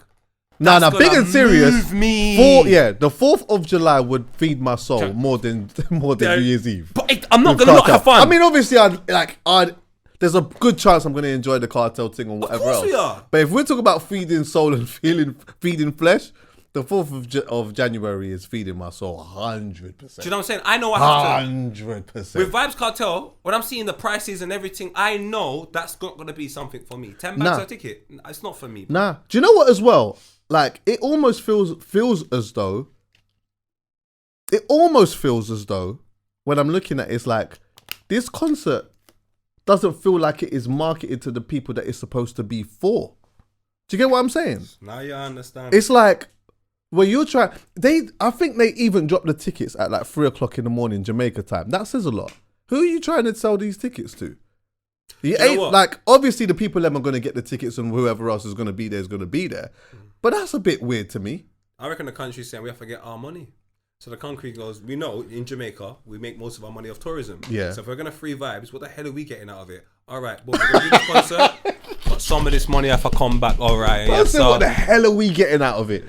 No, That's big gonna and serious. move me. The 4th of July would feed my soul more than New Year's Eve. But I'm not With gonna not Cartel. have fun. I mean, obviously, there's a good chance I'm gonna enjoy the Cartel thing or whatever course else. we are. But if we're talking about feeding soul and feeding flesh, the 4th of January is feeding my soul 100%. Do you know what I'm saying? I know I have to. 100%. With Vibes Cartel, when I'm seeing the prices and everything, I know that's not gonna be something for me. £10 a ticket, it's not for me. Nah. Do you know what as well? Like, it almost feels as though when I'm looking at it, it's like this concert doesn't feel like it is marketed to the people that it's supposed to be for. Do you get what I'm saying? Now you understand. It's like when you're trying, I think they even dropped the tickets at like 3 o'clock in the morning Jamaica time. That says a lot. Who are you trying to sell these tickets to? You ain't like, obviously the people them are going to get the tickets and whoever else is going to be there is going to be there. But that's a bit weird to me. I reckon the country's saying we have to get our money. So the country goes, we know in Jamaica, we make most of our money off tourism. Yeah. So if we're going to free Vibes, what the hell are we getting out of it? All right, but we're going to do this concert, but some of this money have to come back. All right. Yeah, so what the hell are we getting out of it?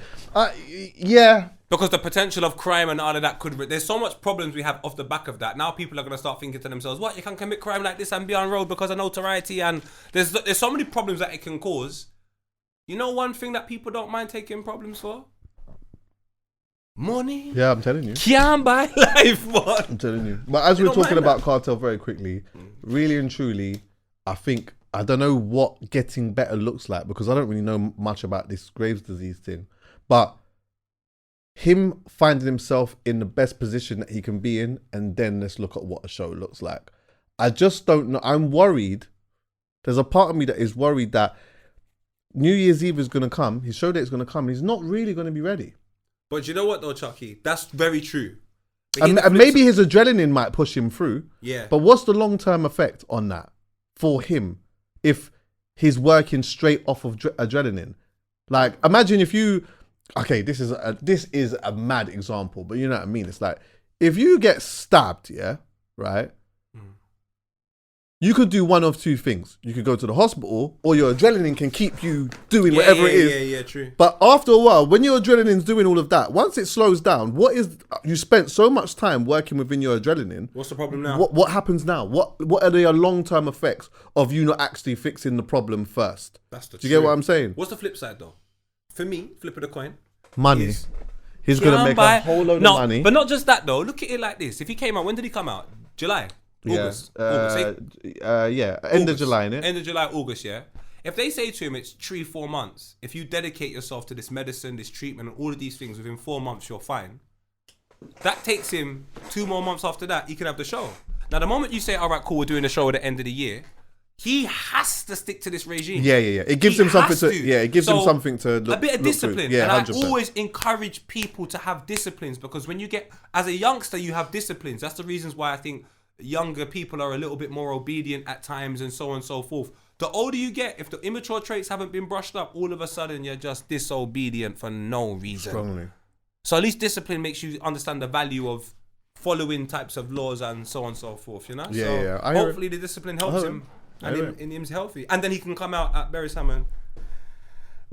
Yeah. Because the potential of crime and all of that there's so much problems we have off the back of that. Now people are going to start thinking to themselves, what, you can commit crime like this and be on road because of notoriety, and there's so many problems that it can cause. You know one thing that people don't mind taking problems for? Money. Yeah, I'm telling you. Can't buy life, man. I'm telling you. But as we're talking about Cartel very quickly, really and truly, I don't know what getting better looks like because I don't really know much about this Graves' disease thing. But him finding himself in the best position that he can be in, and then let's look at what a show looks like. I just don't know. I'm worried. There's a part of me that is worried that New Year's Eve is going to come. His show date is going to come. And he's not really going to be ready. But you know what though, Chuckie? That's very true. And maybe his adrenaline might push him through. Yeah. But what's the long-term effect on that for him if he's working straight off of adrenaline? Like, imagine if you... Okay, this is a mad example, but you know what I mean? It's like, if you get stabbed, yeah, right? You could do one of two things. You could go to the hospital, or your adrenaline can keep you doing whatever it is. Yeah, true. But after a while, when your adrenaline's doing all of that, once it slows down, you spent so much time working within your adrenaline. What's the problem now? What happens now? What are the long-term effects of you not actually fixing the problem first? That's the Do you get what I'm saying? What's the flip side though? For me, flip of the coin. Money. He's going to make a whole load of money. But not just that though. Look at it like this. If he came out, when did he come out? July? August? Yeah. End of July, innit? End of July, August, yeah? If they say to him it's 3-4 months, if you dedicate yourself to this medicine, this treatment, and all of these things, within 4 months, you're fine. That takes him 2 more months after that, he can have the show. Now, the moment you say, all right, cool, we're doing the show at the end of the year, he has to stick to this regime. Yeah. It gives him something to. Yeah, it gives him something to look, a bit of discipline. Yeah, and 100%. I always encourage people to have disciplines, because when you get, as a youngster, you have disciplines. That's the reasons why I think younger people are a little bit more obedient at times, and so on and so forth. The older you get, if the immature traits haven't been brushed up, all of a sudden you're just disobedient for no reason. Strongly. So at least discipline makes you understand the value of following types of laws and so on and so forth, you know? Yeah. Hopefully the discipline helps him. And him's healthy, and then he can come out at Bury Salmon.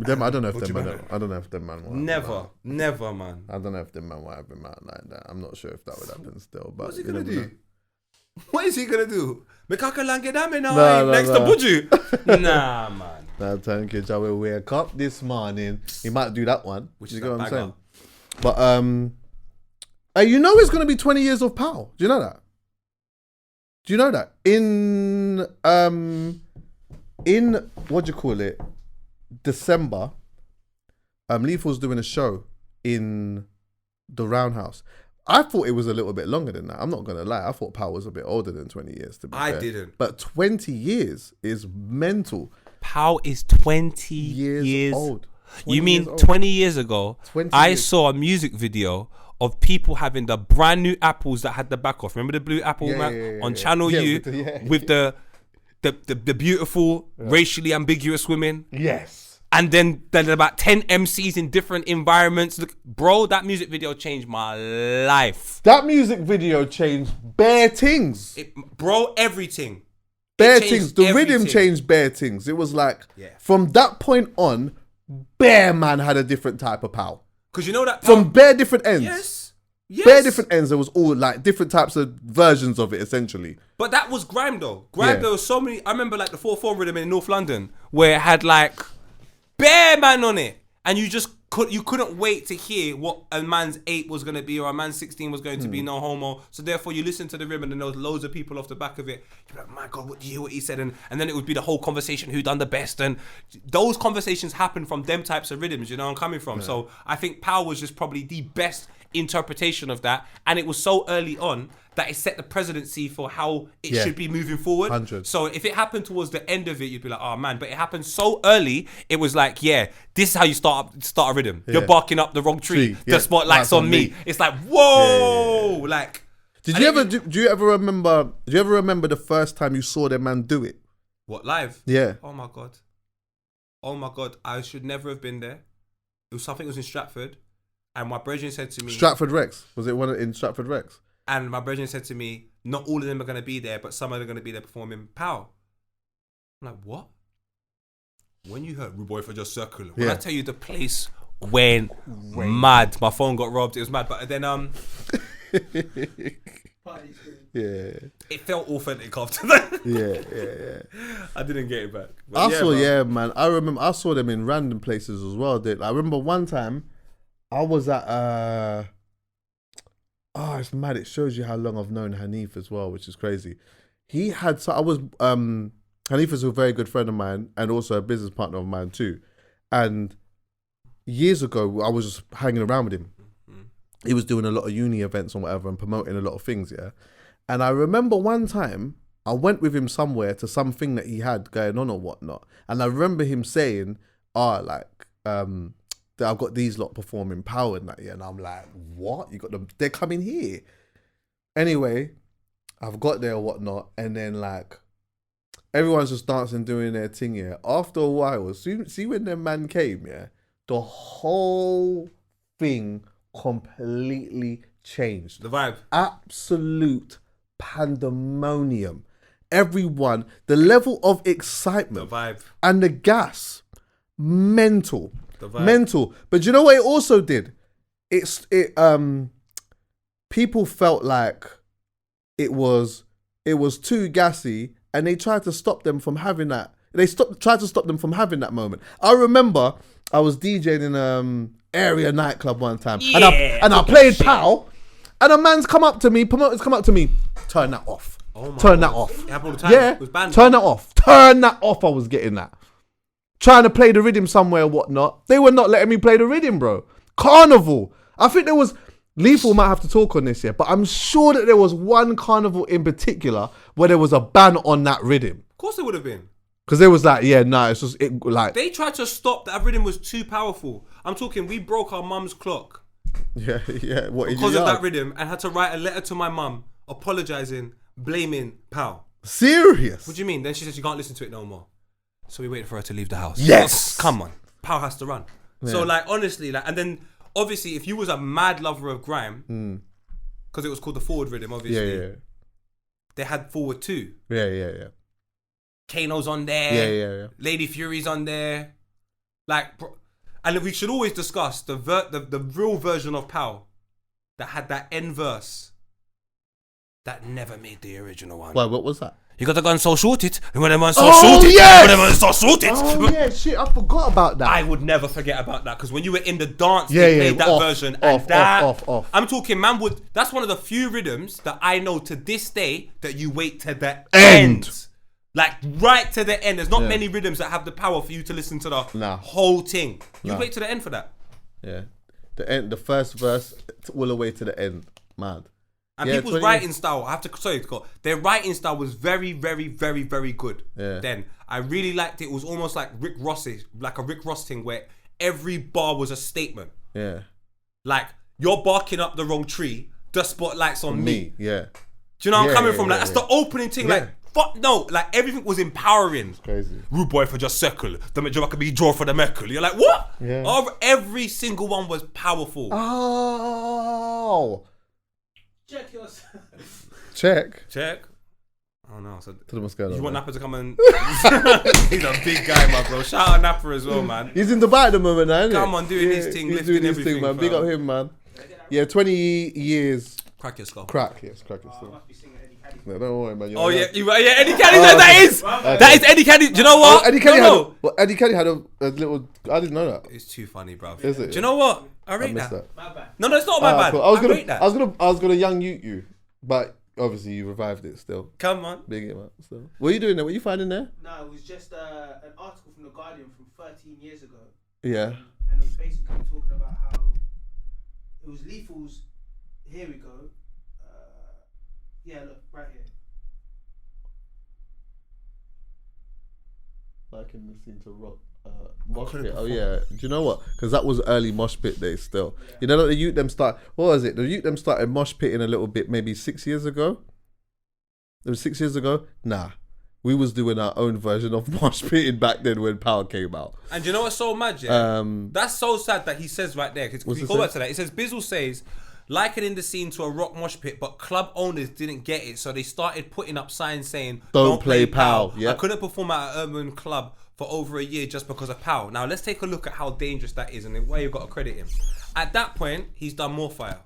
I don't know if them man. I don't know if them man. Never, man. I don't know if them man will have him out like that. I'm not sure if that would happen still. But what's he gonna do? What is he gonna do? Next to No. Buju. Nah, man. Nah, thank you. I will wake up this morning. He might do that one, Which you is get that what I'm bagger. saying. But you know, it's gonna be 20 years of power. Do you know that? Do you know that in what do you call it? December, Lethal's doing a show in the Roundhouse. I thought it was a little bit longer than that. I'm not gonna lie. I thought Power was a bit older than 20 years. To be fair. Didn't. But 20 years is mental. Pow is 20 years old. 20 you mean years old. 20 years ago? 20 I years. saw a music video of people having the brand new apples that had the back off. Remember the blue apple on Channel U with the beautiful racially ambiguous women? Yes. And then about 10 MCs in different environments. Look, bro, that music video changed my life. That music video changed bare things. Everything. Bare It changed things. The rhythm everything. changed bare things. It was like, from that point on, Bear man had a different type of power. Because you know that From bare different ends. Yes. Bare different ends. There was all like different types of versions of it, essentially. But that was grime though. Grime, there was so many. I remember like the 4/4 rhythm in North London where it had like bare man on it, and you couldn't wait to hear what a man's 8 was gonna be or a man's 16 was going to be. No homo. So therefore, you listen to the rhythm and there was loads of people off the back of it. You're like, my God, what do you hear what he said? And then it would be the whole conversation, who done the best, and those conversations happen from them types of rhythms. You know where I'm coming from. So I think Power was just probably the best interpretation of that, and it was so early on that it set the presidency for how it should be moving forward. 100. So if it happened towards the end of it, you'd be like, oh man, but it happened so early, it was like, yeah, this is how you start a rhythm. You're barking up the wrong tree. The spotlight's on me. It's like, whoa, like. Do you ever remember the first time you saw that man do it? What, live? Yeah. Oh my god, I should never have been there. It was something that was in Stratford. And my brethren said to me... Stratford Rex. Was it one in Stratford Rex? And my brethren said to me, not all of them are going to be there, but some of them are going to be there performing Pow. I'm like, what? When you heard Rude Boy for Just Circle, when I tell you the place went mad. My phone got robbed. It was mad. But then... yeah. It felt authentic after that. Yeah. I didn't get it back. But man. I remember I saw them in random places as well. I remember one time... I was at it's mad. It shows you how long I've known Hanif as well, which is crazy. Hanif is a very good friend of mine and also a business partner of mine too. And years ago, I was just hanging around with him. He was doing a lot of uni events and whatever and promoting a lot of things, yeah. And I remember one time I went with him somewhere to something that he had going on or whatnot. And I remember him saying, that I've got these lot performing Power and that, yeah. And I'm like, what? You got them? They're coming here. Anyway, I've got there or whatnot. And then like, everyone's just dancing, doing their thing, yeah. After a while, see when the man came, yeah, the whole thing completely changed. The vibe. Absolute pandemonium. Everyone, the level of excitement. The vibe. And the gas. Mental. Mental. But you know what it also did? People felt like it was too gassy and they tried to stop them from having that. Tried to stop them from having that moment. I remember I was DJing in area nightclub one time and I played Pow and a man's come up to me, promoters come up to me, turn that off. Turn that off. It happened all the time. Yeah, it was banned. Turn that off. Turn that off. I was getting that. Trying to play the rhythm somewhere or whatnot. They were not letting me play the rhythm, bro. Carnival. I think there was... Lethal might have to talk on this here, but I'm sure that there was one carnival in particular where there was a ban on that rhythm. Of course there would have been. Because they was like, it's just... They tried to stop that rhythm was too powerful. I'm talking, we broke our mum's clock. Yeah. What, because of that rhythm and had to write a letter to my mum apologising, blaming Pow. Serious? What do you mean? Then she said she can't listen to it no more. So we waited for her to leave the house. Yes. Come on. Power has to run. Yeah. So like, honestly, like, and then obviously if you was a mad lover of grime, because it was called the forward rhythm, obviously. They had forward too. Yeah. Kano's on there. Yeah. Lady Fury's on there. Like, and we should always discuss the real version of Power that had that end verse that never made the original one. Why, what was that? You got the gun so sorted, and when the man so sorted, yes! when the man so sorted. Oh yeah, shit, I forgot about that. I would never forget about that because when you were in the dance, they played that version. Off. I'm talking, man. That's one of the few rhythms that I know to this day that you wait to the end. Like right to the end. There's not many rhythms that have the power for you to listen to the whole thing. You wait to the end for that. Yeah, the end, the first verse, all the way to the end. Mad. And people's writing style, I have to sorry, Scott. Their writing style was very, very, very, very good. Yeah. Then I really liked it. It was almost like Rick Ross's, like a Rick Ross thing, where every bar was a statement. Yeah. Like you're barking up the wrong tree. The spotlight's on me. Yeah. Do you know where I'm coming from? Like that's the opening thing. Like fuck no. Like everything was empowering. It's crazy. Rude Boy for Just Circle. The major can be draw for the Merkel. You're like what? Yeah. Every single one was powerful. Oh. Check yourself. Check. Oh no! So Tell them what's going on. you want man. Napper to come and? He's a big guy, my bro. Shout out Napper as well, man. He's in Dubai at the moment now, isn't Come on, doing his thing, He's lifting doing his everything, thing, man. Big fam. up him, man. Yeah, 20 years. Crack your skull. Crack, yes, crack your skull. No, don't worry, man. Oh yeah, yeah, Eddie Caddy. That is Eddie Caddy. Do you know what? Eddie Kenny No. Eddie Kenny had a little. I didn't know that. It's too funny, bro. Is it? Do you know what? I I rate missed that. that. No, it's not my bad. Cool. I rate that. I was gonna young you, but obviously you revived it still. Come on. Big it up. Still. What are you doing there? What are you finding there? No, it was just an article from The Guardian from 13 years ago. Yeah. And it was basically talking about how it was Lethal's. Here we go. Yeah, look, right here. Like in listening to rock. Mosh pit. Oh yeah. Do you know what? Because that was early mosh pit days still. Yeah. You know that the youth them start. What was it? The youth them started mosh pitting a little bit, maybe 6 years ago. It was 6 years ago. Nah, we was doing our own version of mosh pitting back then when Power came out. And do you know what's so mad? Yeah, that's so sad that he says right there. Because we go back to that. It says Bizzle says likening the scene to a rock mosh pit, but club owners didn't get it, so they started putting up signs saying Don't play Pow. I couldn't perform at an urban club for over a year just because of Pow. Now let's take a look at how dangerous that is and why you've got to credit him. At that point, he's done more fire.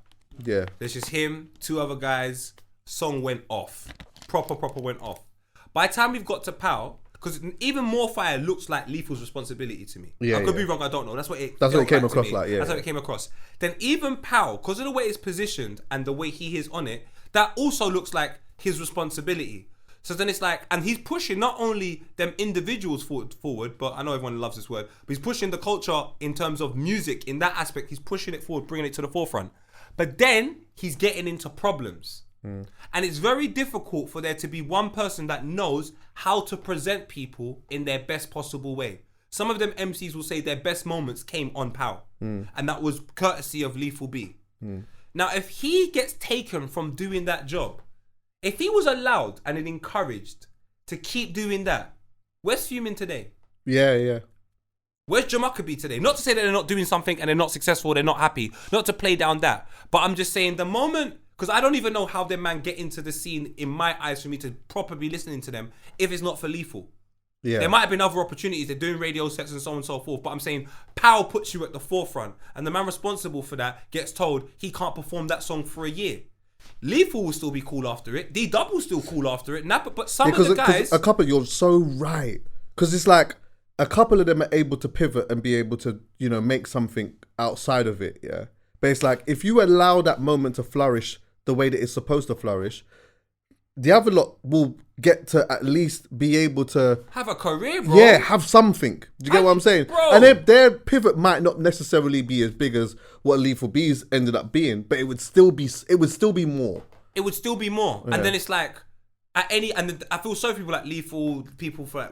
Yeah. There's just him, two other guys. Song went off. Proper went off. By the time we've got to Pow, because even more fire looks like Lethal's responsibility to me. Yeah, I could be wrong, I don't know. That's what it came to across me. like, yeah. That's how it came across. Then even Pow, because of the way it's positioned and the way he is on it, that also looks like his responsibility. So then it's like, and he's pushing not only them individuals forward, but I know everyone loves this word, but he's pushing the culture in terms of music. In that aspect, he's pushing it forward, bringing it to the forefront. But then he's getting into problems. And it's very difficult for there to be one person that knows how to present people in their best possible way. Some of them MCs will say their best moments came on Pow. And that was courtesy of Lethal B. Now, if he gets taken from doing that job, if he was allowed and encouraged to keep doing that, where's Fuming today? Yeah. Where's CHUCKIE today? Not to say that they're not doing something and they're not successful, they're not happy. Not to play down that. But I'm just saying the moment, because I don't even know how them man get into the scene in my eyes for me to properly be listening to them if it's not for Lethal. Yeah. There might have been other opportunities. They're doing radio sets and so on and so forth. But I'm saying Power puts you at the forefront. And the man responsible for that gets told he can't perform that song for a year. Lethal will still be cool after it. D-Dub will still cool after it. But some of the guys... A couple, you're so right. Because it's like a couple of them are able to pivot and be able to, you know, make something outside of it, yeah? But it's like, if you allow that moment to flourish the way that it's supposed to flourish, the other lot will get to at least be able to have a career, bro. Yeah, have something. Do you get what I'm saying? Bro. And their pivot might not necessarily be as big as what Lethal B's ended up being, but it would still be more. It would still be more. Yeah. And then it's like I feel sorry for people like Lethal, people for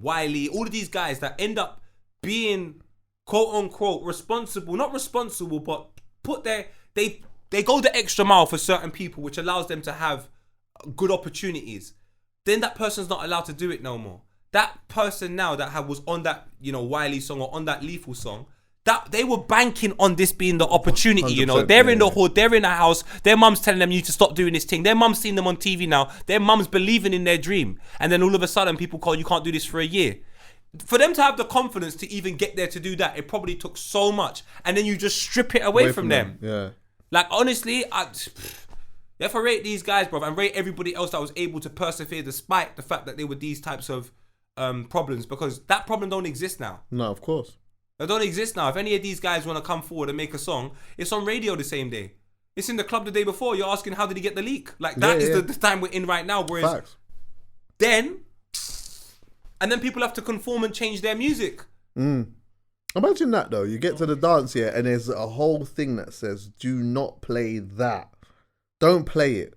Wiley, all of these guys that end up being quote unquote responsible, not responsible, but they go the extra mile for certain people, which allows them to have good opportunities. Then that person's not allowed to do it no more. That person now that was on that, you know, Wiley song or on that Lethal song, that they were banking on this being the opportunity, you know. They're in the hood, they're in the house, their mum's telling them you need to stop doing this thing. Their mum's seen them on TV now. Their mum's believing in their dream. And then all of a sudden people call, you can't do this for a year. For them to have the confidence to even get there to do that, it probably took so much. And then you just strip it away from them. Yeah. Like, honestly, you have to rate these guys, bro, and rate everybody else that was able to persevere despite the fact that they were these types of problems, because that problem don't exist now. No, of course. They don't exist now. If any of these guys want to come forward and make a song, it's on radio the same day. It's in the club the day before. You're asking, how did he get the leak? Like, that is the time we're in right now. Whereas Facts. then people have to conform and change their music. Imagine that though. You get to the dance here and there's a whole thing that says, do not play that. Don't play it.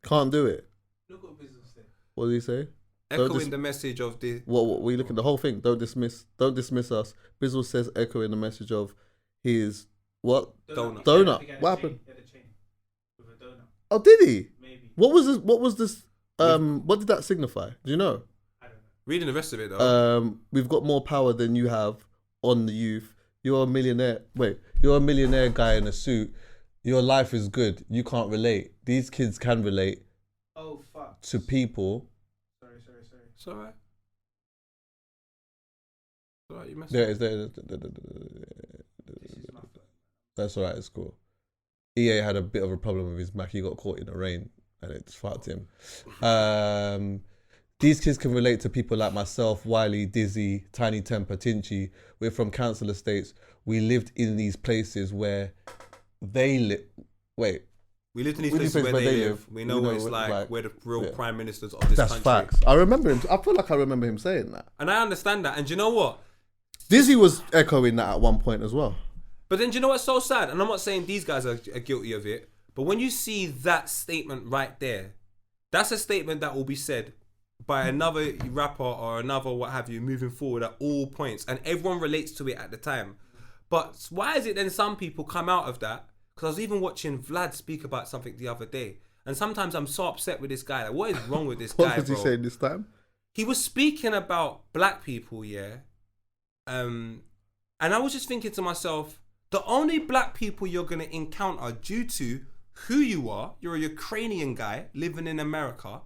Can't do it. Look what Bizzle said. What did he say? Echoing the message of the... What we look at the whole thing. Don't dismiss us. Bizzle says echoing the message of his what? Donut. What happened? He had a chain with a donut. Oh, did he? Maybe. What was this? What did that signify? Do you know? I don't know. Reading the rest of it though. We've got more power than you have on the youth. You're a millionaire. Wait, you're a millionaire guy in a suit. Your life is good. You can't relate. These kids can relate. Oh fuck. to people. Sorry. It's alright. It's alright, you messed There up. is there. This is my phone. That's alright. It's cool. EA had a bit of a problem with his Mac. He got caught in the rain and it fucked him. These kids can relate to people like myself, Wiley, Dizzy, Tiny Temper, Tinchy. We're from council estates. We lived in these places where they live. Wait. We lived in these places where they live. We know what it's like. We're the real prime ministers of this That's country. facts. I remember him. I feel like I remember him saying that. And I understand that. And do you know what? Dizzy was echoing that at one point as well. But then do you know what's so sad? And I'm not saying these guys are guilty of it. But when you see that statement right there, that's a statement that will be said by another rapper or another what have you moving forward at all points. And everyone relates to it at the time. But why is it then some people come out of that? Because I was even watching Vlad speak about something the other day. And sometimes I'm so upset with this guy. Like, what is wrong with this guy, What was he bro? saying this time? He was speaking about black people, yeah. And I was just thinking to myself, the only black people you're going to encounter due to who you are, you're a Ukrainian guy living in America,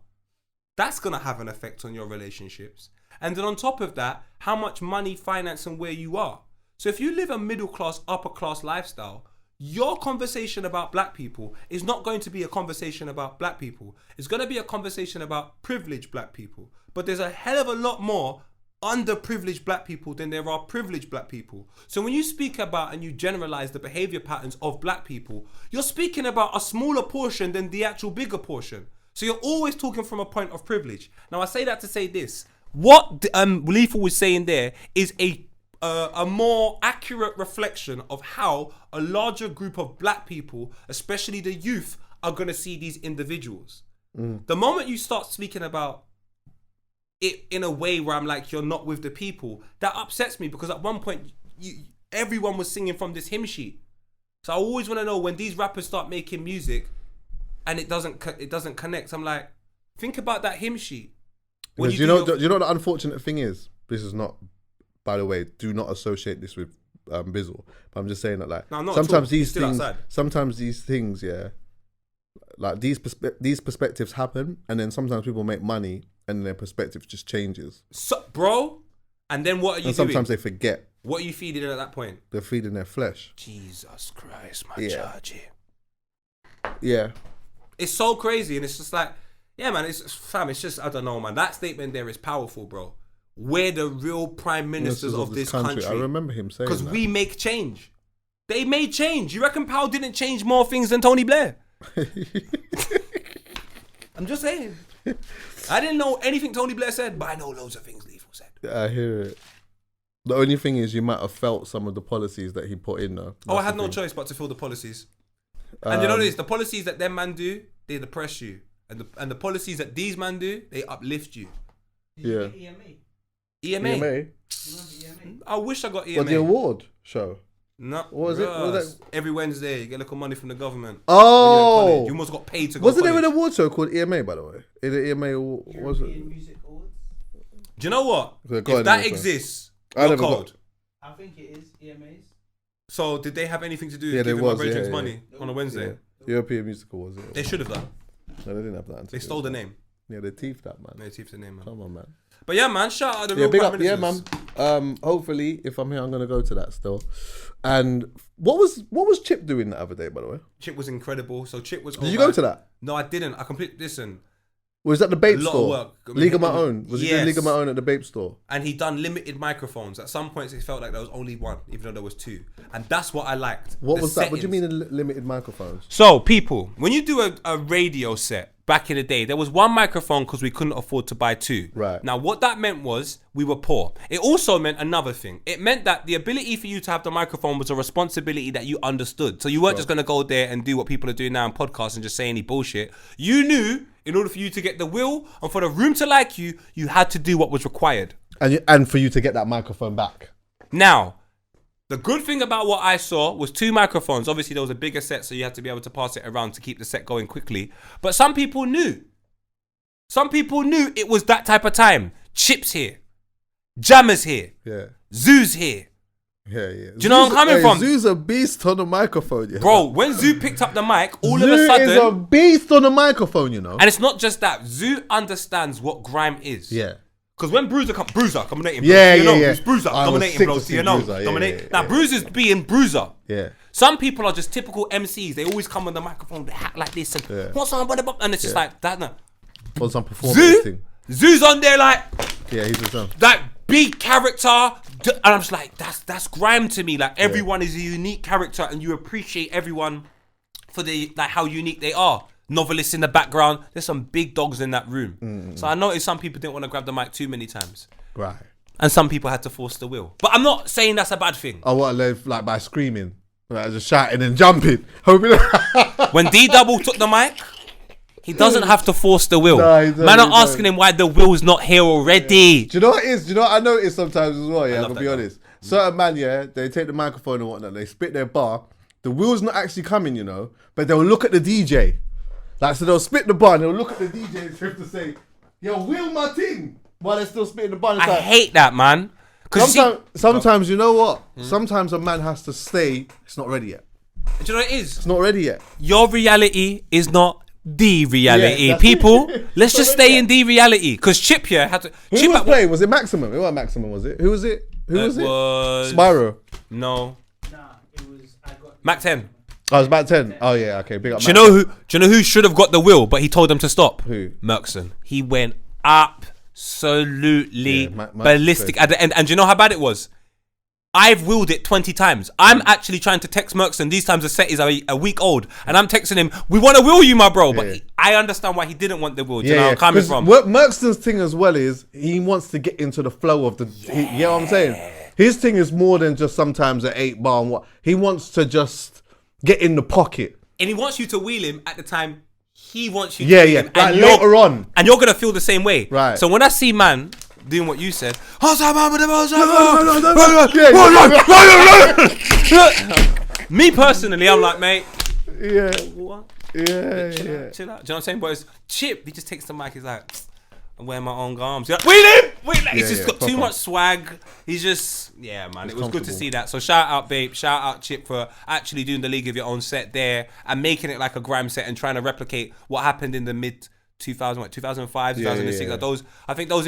that's going to have an effect on your relationships. And then on top of that, how much money, finance, and where you are. So if you live a middle class, upper class lifestyle, your conversation about black people is not going to be a conversation about black people. It's going to be a conversation about privileged black people. But there's a hell of a lot more underprivileged black people than there are privileged black people. So when you speak about and you generalize the behavior patterns of black people, you're speaking about a smaller portion than the actual bigger portion. So you're always talking from a point of privilege. Now I say that to say this. What Lethal was saying there is a more accurate reflection of how a larger group of black people, especially the youth, are going to see these individuals. The moment you start speaking about it in a way where I'm like, you're not with the people, that upsets me, because at one point everyone was singing from this hymn sheet. So I always want to know, when these rappers start making music and it doesn't connect, I'm like, think about that hymn sheet. Do you know what the unfortunate thing is? This is not, by the way, do not associate this with Bizzle. But I'm just saying that, like, no, sometimes these things, yeah, like these perspectives happen, and then sometimes people make money and their perspective just changes. So, bro, and then what are you and doing? Sometimes they forget. What are you feeding at that point? They're feeding their flesh. Jesus Christ, my charge. Yeah. It's so crazy, and it's just like, yeah, man, it's just, I don't know, man. That statement there is powerful, bro. We're the real prime ministers of this country. I remember him saying that. Because we make change. They made change. You reckon Powell didn't change more things than Tony Blair? I'm just saying. I didn't know anything Tony Blair said, but I know loads of things Lethal said. I hear it. The only thing is, you might have felt some of the policies that he put in, though. I had no choice but to feel the policies. And you know this, the policies that them man do, they depress you. And the policies that these man do, they uplift you. Did you get EMA? EMA? You remember EMA? I wish I got EMA. What, the award show? No. What was it? What was that? Every Wednesday, you get a little money from the government. Oh! You almost got paid to go Wasn't to there college. an award show called EMA, by the way? Is it EMA? Was it? European Music Awards? Do you know what? So If that exists, I what never code? I think it is EMA's. So did they have anything to do Yeah, with there giving my was, brethren's yeah. money on a Wednesday? Yeah. European Music Awards. They should have done. No, they didn't have that. They stole the name. Yeah, they teethed that, man. They teethed the name, man. Come on, man. But yeah, man, shout out the Yeah, real big prime up. Yeah, ministers. man. Hopefully, if I'm here, I'm gonna go to that still. And what was Chip doing the other day, by the way? Chip was incredible. So Chip was. Did you go to that? No, I didn't. I completely listen. Was that the Bape A lot of store? work. I mean, League of My Own. Was he doing yes. League of My Own at the Bape store? And he done limited microphones. At some points, it felt like there was only one, even though there was two. And that's what I liked. What The was that? What do you settings. mean limited microphones? So, people, when you do a radio set, back in the day, there was one microphone because we couldn't afford to buy two. Right. Now, what that meant was we were poor. It also meant another thing. It meant that the ability for you to have the microphone was a responsibility that you understood. So you weren't just going to go there and do what people are doing now in podcasts and just say any bullshit. You knew in order for you to get the will and for the room to like you, you had to do what was required. And for you to get that microphone back. Now, the good thing about what I saw was two microphones. Obviously, there was a bigger set, so you had to be able to pass it around to keep the set going quickly. But some people knew. Some people knew it was that type of time. Chips here. Jammers here. Yeah. Zoos here. Yeah. Do you know where I'm coming from? Zoo's a beast on the microphone, yeah. Bro, when Zoo picked up the mic, all Zoo of a sudden... is a beast on the microphone, you know. And it's not just that. Zoo understands what grime is. Yeah. Because when Bruiser dominating blows, Yeah, you know, yeah. it's Bruiser I was dominating sick to blows, see you know. Bruiser, yeah, Dominate. yeah, Now, yeah. Bruiser's being Bruiser. Yeah. Some people are just typical MCs. They always come on the microphone, they act like this and what's on, and it's just like that. No. On some performance thing. Zoo's on there like, Yeah, he's the son. that big character, and I'm just like, that's grime to me. Like everyone is a unique character, and you appreciate everyone for the like how unique they are. Novelists in the background. There's some big dogs in that room. So I noticed some people didn't want to grab the mic too many times, Right. and some people had to force the will. But I'm not saying that's a bad thing. I want to live like by screaming, like just shouting and jumping, hoping. When D Double took the mic, he doesn't have to force the will. No, he doesn't, Man he are asking him why the will's not here already. Do you know what it is? Do you know what I notice sometimes as well? Yeah, love to be that honest. Certain man, yeah, they take the microphone and whatnot, they spit their bar. The will's not actually coming, you know, but they'll look at the DJ. Like, so they'll spit the bar and they'll look at the DJ as if to say, yo, will my thing, while they're still spitting the bar. It's I like, hate that, man. sometimes, you know what? Sometimes a man has to say, it's not ready yet. Do you know what it is? It's not ready yet. Your reality is not the reality. Yeah, People, let's It's just not ready stay in the reality. Because Chip here had to... Who Chip was at- playing? Was it Maximum? It wasn't Maximum, was it? Who was it? Who was it? was... Spyro. No. Nah, it was. I got. Mac 10. Oh, it was about 10. Oh, yeah, okay. Big up Do you know who should have got the will, but he told them to stop? Who? Merkson. He went absolutely Yeah, Merkson ballistic said- at the end. And do you know how bad it was? I've willed it 20 times. I'm actually trying to text Merkson. These times the set is a week old. And I'm texting him, we want to will you, my bro. But Yeah. I understand why he didn't want the will. Do you know where I'm coming 'Cause from? What Merkson's thing as well is he wants to get into the flow of the. You know what I'm saying? His thing is more than just sometimes an 8 bar and what. He wants to just get in the pocket. And he wants you to wheel him at the time he wants you to Yeah, wheel yeah. him. Like And later on. And you're going to feel the same way. Right. So when I see man doing what you said, me personally, I'm like, mate, Yeah. what? Yeah. Chill Yeah. out, chill out. Do you know what I'm saying? But it's Chip, he just takes the mic, he's like, I'm wearing my own garms. He's like, wheel him! He's just got too proper. much swag. He's just, yeah, man. It was good to comfortable. see that. So shout out, babe. Shout out, Chip, for actually doing the League of Your Own set there and making it like a grime set and trying to replicate what happened in the mid 2005, 2006. yeah. Like those, I think those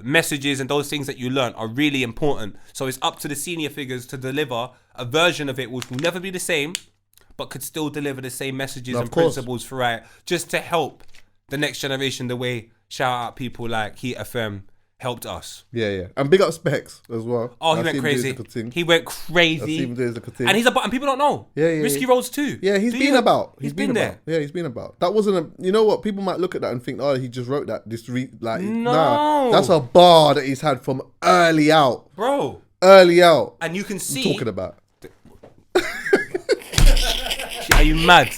messages and those things that you learn are really important. So it's up to the senior figures to deliver a version of it which will never be the same, but could still deliver the same messages and course. principles throughout, just to help the next generation the way shout out people like Heat FM helped us. Yeah. And big up Specs as well. Oh, he I went see him do crazy. his little thing. He went I see crazy. him do his little thing. And and people don't know. Yeah. Risky Roads too. Yeah, he's Do been you- about. He's been there. Yeah, he's been about. That wasn't a. You know what? People might look at that and think, oh, he just wrote that. Nah, No. that's a bar that he's had from early out. Bro. Early out. And you can see. Talking about. Are you mad?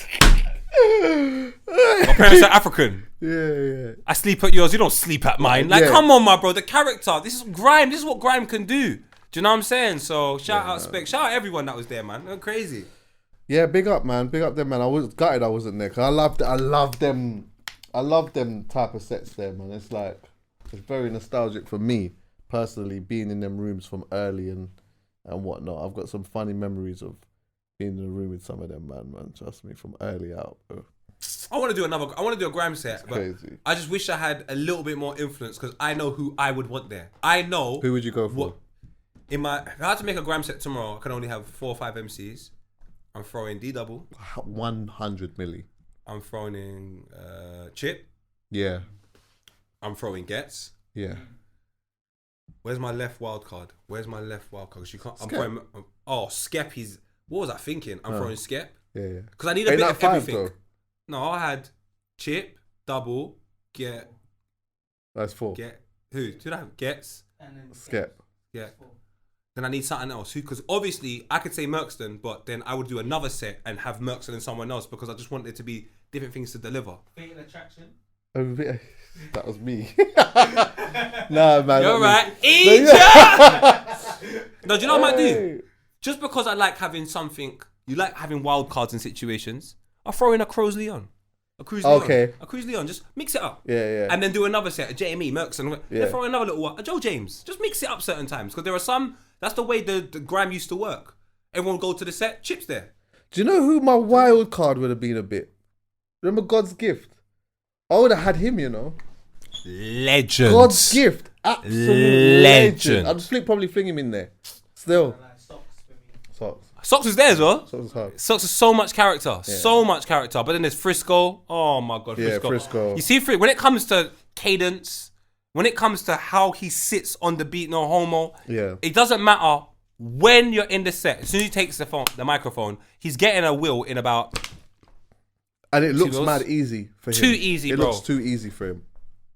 My parents are African. Yeah. I sleep at yours. You don't sleep at mine. Like, Yeah. come on, my bro. The character. This is grime. This is what grime can do. Do you know what I'm saying? So shout out Spec. Shout out everyone that was there, man. They're crazy. Yeah, big up, man. Big up them, man. I was gutted I wasn't there because I love them. I love them type of sets there, man. It's like it's very nostalgic for me personally, being in them rooms from early and whatnot. I've got some funny memories of being in a room with some of them, man. Trust me, from early out, bro. I want to do a grime set, but crazy. I just wish I had a little bit more influence because I know who I would want there. I know Who would you go for? what if I had to make a grime set tomorrow. I can only have 4 or 5 MCs. I'm throwing D Double. 100 milli. I'm throwing in Chip. Yeah. I'm throwing Gets. Yeah. Where's my left wild card? Because you can't. I'm Skep. throwing. Skep. What was I thinking? I'm throwing Skep Yeah. because I need a Ain't bit that of 5 everything. though? No, I had Chip, Double, Get. That's 4. Who did I have? Gets. And then Skep. Yeah. Then I need something else. Because obviously I could say Merkston, but then I would do another set and have Merkston and someone else because I just want it to be different things to deliver. Fatal Attraction. That was me. Nah, man. You're that right. was- Egypt! No, do you know what I might do? Just because I like having something, you like having wild cards in situations, I'll throw in a Crows Leon. a Cruise Leon. Okay. A Cruise Leon. Just mix it up. Yeah. And then do another set, a JME, Mercs, and Yeah. throw another little one, a Joe James. Just mix it up certain times. Because there are some, that's the way the grime used to work. Everyone would go to the set, Chips there. Do you know who my wild card would have been a bit? Remember God's Gift? I would have had him, you know. Legend. God's Gift. Absolute legend. I'd just probably fling him in there. Still. Like socks for me. Socks. Socks was there as well. Socks is hard. Socks has so much character. So much character. But then there's Frisco. Oh my God, Yeah, Frisco. Frisco. You see, when it comes to cadence, when it comes to how he sits on the beat, no homo, Yeah. it doesn't matter when you're in the set. As soon as he takes the microphone, he's getting a will in about... And it looks Wheels. mad easy for him. Too easy, it bro. looks too easy for him.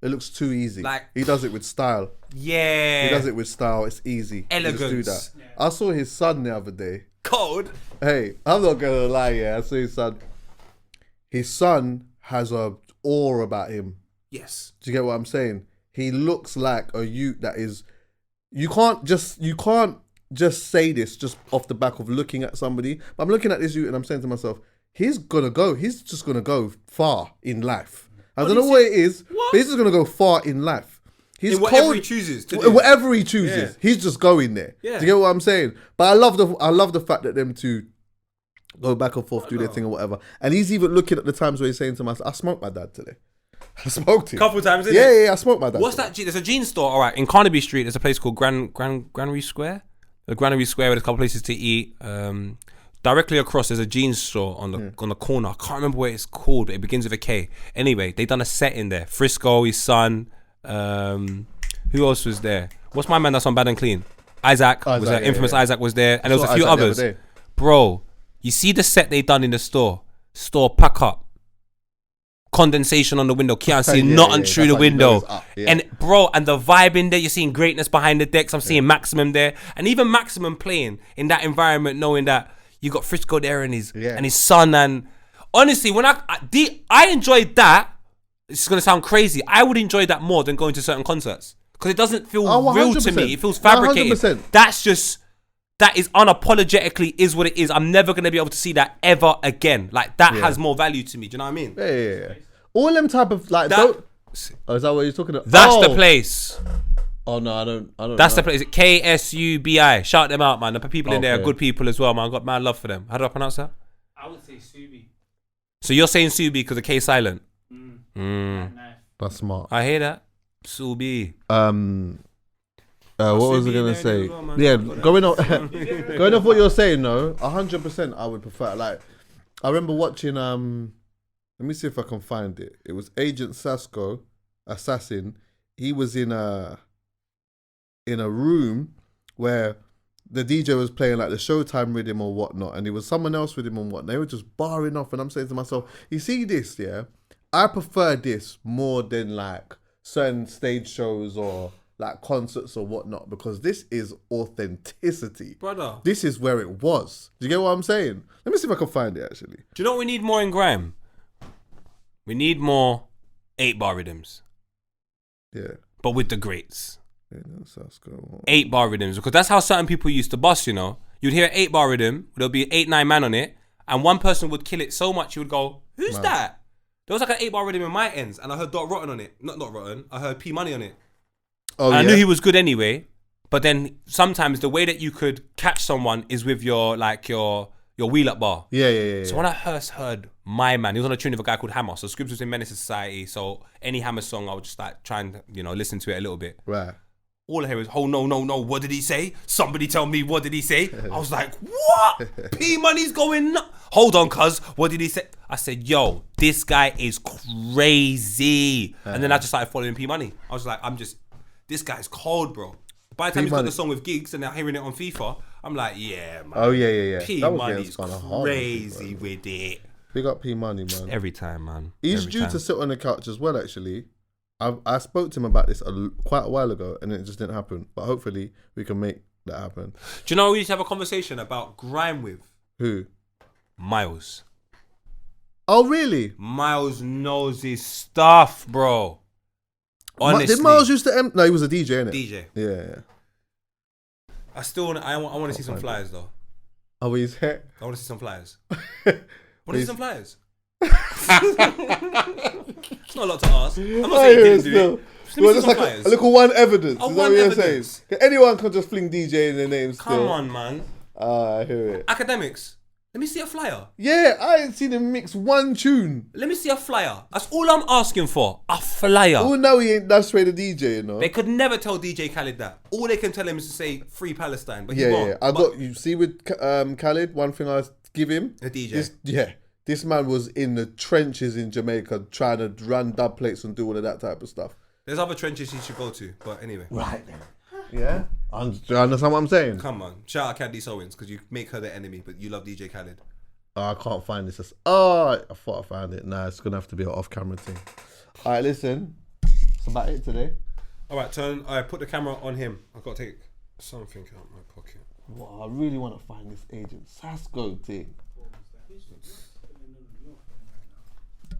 It looks too easy. Like- he does it with style. Yeah. He does it with style. It's easy. He just do Elegance. that. I saw his son the other day. Cold. Hey, I'm not gonna lie. Yeah, I saw his son. His son has a aura about him. Yes. Do you get what I'm saying? He looks like a youth that is. You can't just say this just off the back of looking at somebody. But I'm looking at this youth and I'm saying to myself, he's just gonna go far in life. I don't know what it is, but he's just gonna go far in life. He's In whatever cold- he chooses to do. Whatever he chooses, Yeah. he's just going there. Yeah. Do you get what I'm saying? But I love the fact that them two go back and forth, do their thing or whatever. And he's even looking at the times where he's saying to myself, I smoked my dad today. I smoked him. Couple times, isn't Yeah, it? I smoked my dad. What's today. that? There's a jeans store, all right, in Carnaby Street. There's a place called Granary Square. The Granary Square, where there's a couple places to eat. Directly across, there's a jeans store on the corner. I can't remember what it's called, but it begins with a K. Anyway, they done a set in there. Frisco, his son. Who else was there? What's my man that's on Bad and Clean? Isaac was there. yeah, Infamous yeah. Isaac was there, and there was a few Isaac the others. other day. Bro, you see the set they done in the store? Store pack up. Condensation on the window. Can't see Yeah, nothing yeah, through the that's how you know window. it's up, yeah. And bro, and the vibe in there, you're seeing greatness behind the decks. I'm seeing Maximum there. And even Maximum playing in that environment, knowing that you got Frisco there and his son. And honestly, when I enjoyed that, it's gonna sound crazy. I would enjoy that more than going to certain concerts. Because it doesn't feel real to 100%. me. It feels fabricated. 100%. That is unapologetically is what it is. I'm never going to be able to see that ever again. Like, that has more value to me. Do you know what I mean? Yeah. All them type of like. That- Oh, is that what you're talking about? That's the place. Oh no, I don't. That's know. the place. KSUBI. Shout them out, man. The people in there are Okay. good people as well, man. I've got mad love for them. How do I pronounce that? I would say Subi. So you're saying Subi because the K silent. Knife. That's smart. I hear that. Subi. What was I gonna say? Yeah, going off what you're saying, though, 100%. I would prefer. Like, I remember watching. Let me see if I can find it. It was Agent Sasko, Assassin. He was in a room where the DJ was playing like the Showtime rhythm or whatnot, and there was someone else with him and whatnot. They were just barring off, and I'm saying to myself, you see this, yeah? I prefer this more than like certain stage shows or like concerts or whatnot, because this is authenticity. Brother. This is where it was. Do you get what I'm saying? Let me see if I can find it actually. Do you know what we need more in grime? We need more 8-bar rhythms. Yeah. But with the greats. Yeah, that's 8-bar rhythms, because that's how certain people used to bust, you know. You'd hear an 8-bar rhythm, there'll be 8-9 man on it, and one person would kill it so much you would go, who's that? There was like an 8-bar rhythm in my ends, and I heard Dot Rotten on it. Not Rotten, I heard P Money on it. Oh, And yeah? I knew he was good anyway, but then sometimes the way that you could catch someone is with your wheel up bar. Yeah. So when I first heard my man, he was on a tune with a guy called Hammer. So Scripps was in Menace to Society. So any Hammer song, I would just like try and listen to it a little bit. Right. All I hear is, oh no, what did he say? Somebody tell me, what did he say? I was like, what? P Money's going nuts. Hold on, cuz, what did he say? I said, yo, this guy is crazy. And then I just started following P Money. I was like, this guy's cold, bro. By the time he's got the song with Gigs and they're hearing it on FIFA, I'm like, yeah, man. Oh, yeah. P That was Money's kinda hard, crazy with it. Big up P Money, man. Every time, man. He's Every due time. to sit on the couch as well, actually. I spoke to him about this quite a while ago, and it just didn't happen. But hopefully, we can make that happen. Do you know who we used to have a conversation about grime with? Who? Miles. Oh, really? Miles knows his stuff, bro. Honestly. Did Miles used to... No, he was a DJ, innit? DJ. Yeah. I want to see some flyers, though. Oh, he's hit. I want to see some flyers. Want to see some flyers? It's not a lot to ask. I'm not I saying he hear it didn't do still. it. Let me Well, see just some like flyers. a little one evidence. Oh, Is that one what you're evidence. saying? Anyone can just fling DJ in their name still. Come on, man. I hear it. Academics. Let me see a flyer. Yeah, I ain't seen him mix one tune. Let me see a flyer. That's all I'm asking for. A flyer. Oh, no, he ain't that's way the DJ, you know. They could never tell DJ Khaled that. All they can tell him is to say Free Palestine, but he Yeah, won't. yeah. I But got you. See with Khaled, one thing I give him. a DJ. This man was in the trenches in Jamaica trying to run dub plates and do all of that type of stuff. There's other trenches he should go to, but anyway. Right then. Yeah. Do you understand what I'm saying? Come on. Shout out Candice Owens because you make her the enemy, but you love DJ Khaled. I can't find this. I thought I found it. Nah, it's gonna have to be an off-camera thing. All right, listen. That's about it today. All right, put the camera on him. I've got to take something out of my pocket. Well, I really want to find this Agent Sasko thing.